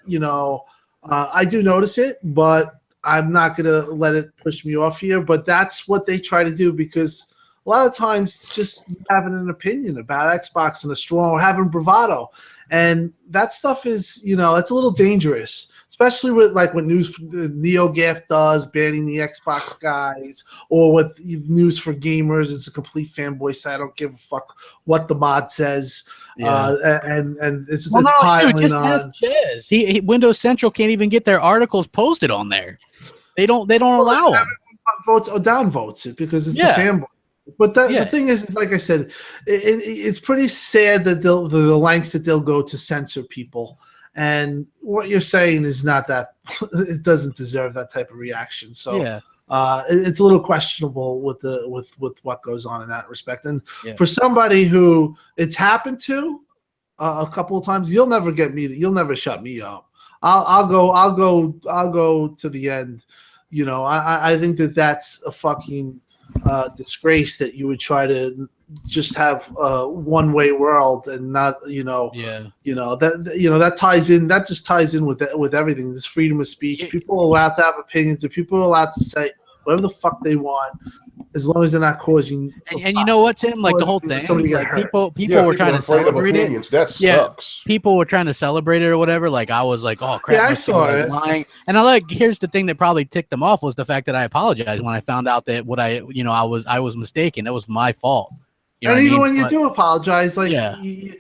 I do notice it, but I'm not going to let it push me off here. But that's what they try to do, because a lot of times it's just having an opinion about Xbox and a strong, or having bravado. And that stuff is, it's a little dangerous. Especially with like what NeoGAF does, banning the Xbox guys, or what News for Gamers is a complete fanboy site. I don't give a fuck what the mod says. And it's just piling on. Ask Chaz. Windows Central can't even get their articles posted on there. They don't allow them. Votes or downvotes it because it's a fanboy. But the thing is, like I said, it's pretty sad that the lengths that they'll go to censor people. And what you're saying is not that it doesn't deserve that type of reaction. So it's a little questionable with what goes on in that respect. And for somebody who it's happened to a couple of times, you'll never shut me up. I'll go to the end. I think that-that's a fucking disgrace that you would try to just have a one-way world and not that ties in, that just ties in with everything. This freedom of speech, people are allowed to have opinions, and people are allowed to say whatever the fuck they want as long as they're not causing and you know what, Tim, like the whole thing, like people were trying to celebrate it. That sucks. People were trying to celebrate it or whatever. Like I was like, oh crap, I saw it. Lying. And here's the thing that probably ticked them off was the fact that I apologized when I found out that I was mistaken. That was my fault. And even when you do apologize, like, and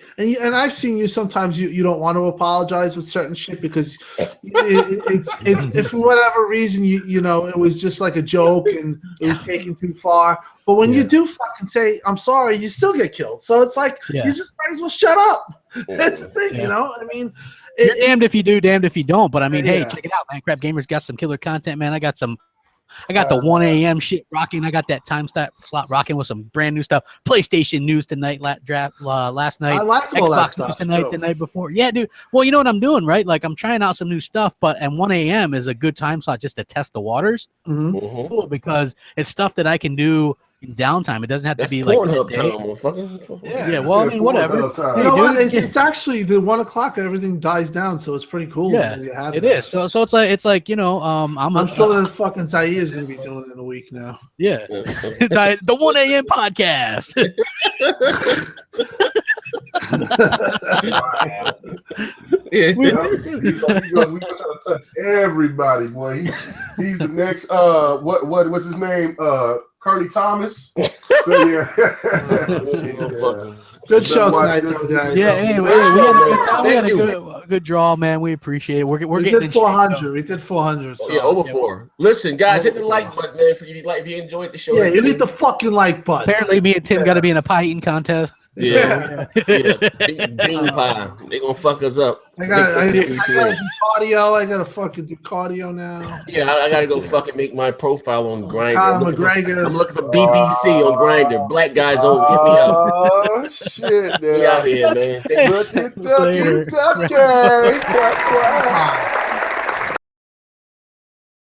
I've seen you sometimes you don't want to apologize with certain shit because it's if for whatever reason it was just like a joke and it was taken too far. But when you do fucking say I'm sorry, you still get killed. So it's like you just might as well shut up. That's the thing, I mean, you're damned if you do, damned if you don't. But I mean, hey, check it out, man. Crap Gamers got some killer content, man. I got the 1 a.m. shit rocking. I got that time slot rocking with some brand new stuff. PlayStation news tonight, last night. I like Xbox news tonight, the night before. Yeah, dude. Well, you know what I'm doing, right? Like I'm trying out some new stuff, and 1 a.m. is a good time slot just to test the waters. Mm-hmm. Cool, because it's stuff that I can do in downtime. It doesn't have to be like well, I mean, whatever. You know what? It's actually the 1 o'clock. Everything dies down, so it's pretty cool. Yeah, it is. So it's like I'm sure that fucking Zaire is going to be doing it in a week now. Yeah, the 1 a.m. podcast. He's gonna try to touch everybody, boy. He's the next. What's his name? Curly Thomas. So yeah. Good show tonight, though, guys. Yeah, anyway, we had a good draw, man. We appreciate it. We're we getting did 400. We did 400. So. Yeah, over 4. Listen, guys, hit the like button, man. If you enjoyed the show. Yeah, you need the fucking like button. Apparently, me and Tim got to be in a pie eating contest. Yeah. Bean pie. They gonna fuck us up. I gotta do cardio. I gotta fucking do cardio now. Yeah, I gotta go fucking make my profile on Grindr. Conor McGregor. I'm looking for BBC on Grindr. Black guys only. Hit me up. Oh shit, man. We out here, man. Look at ducky.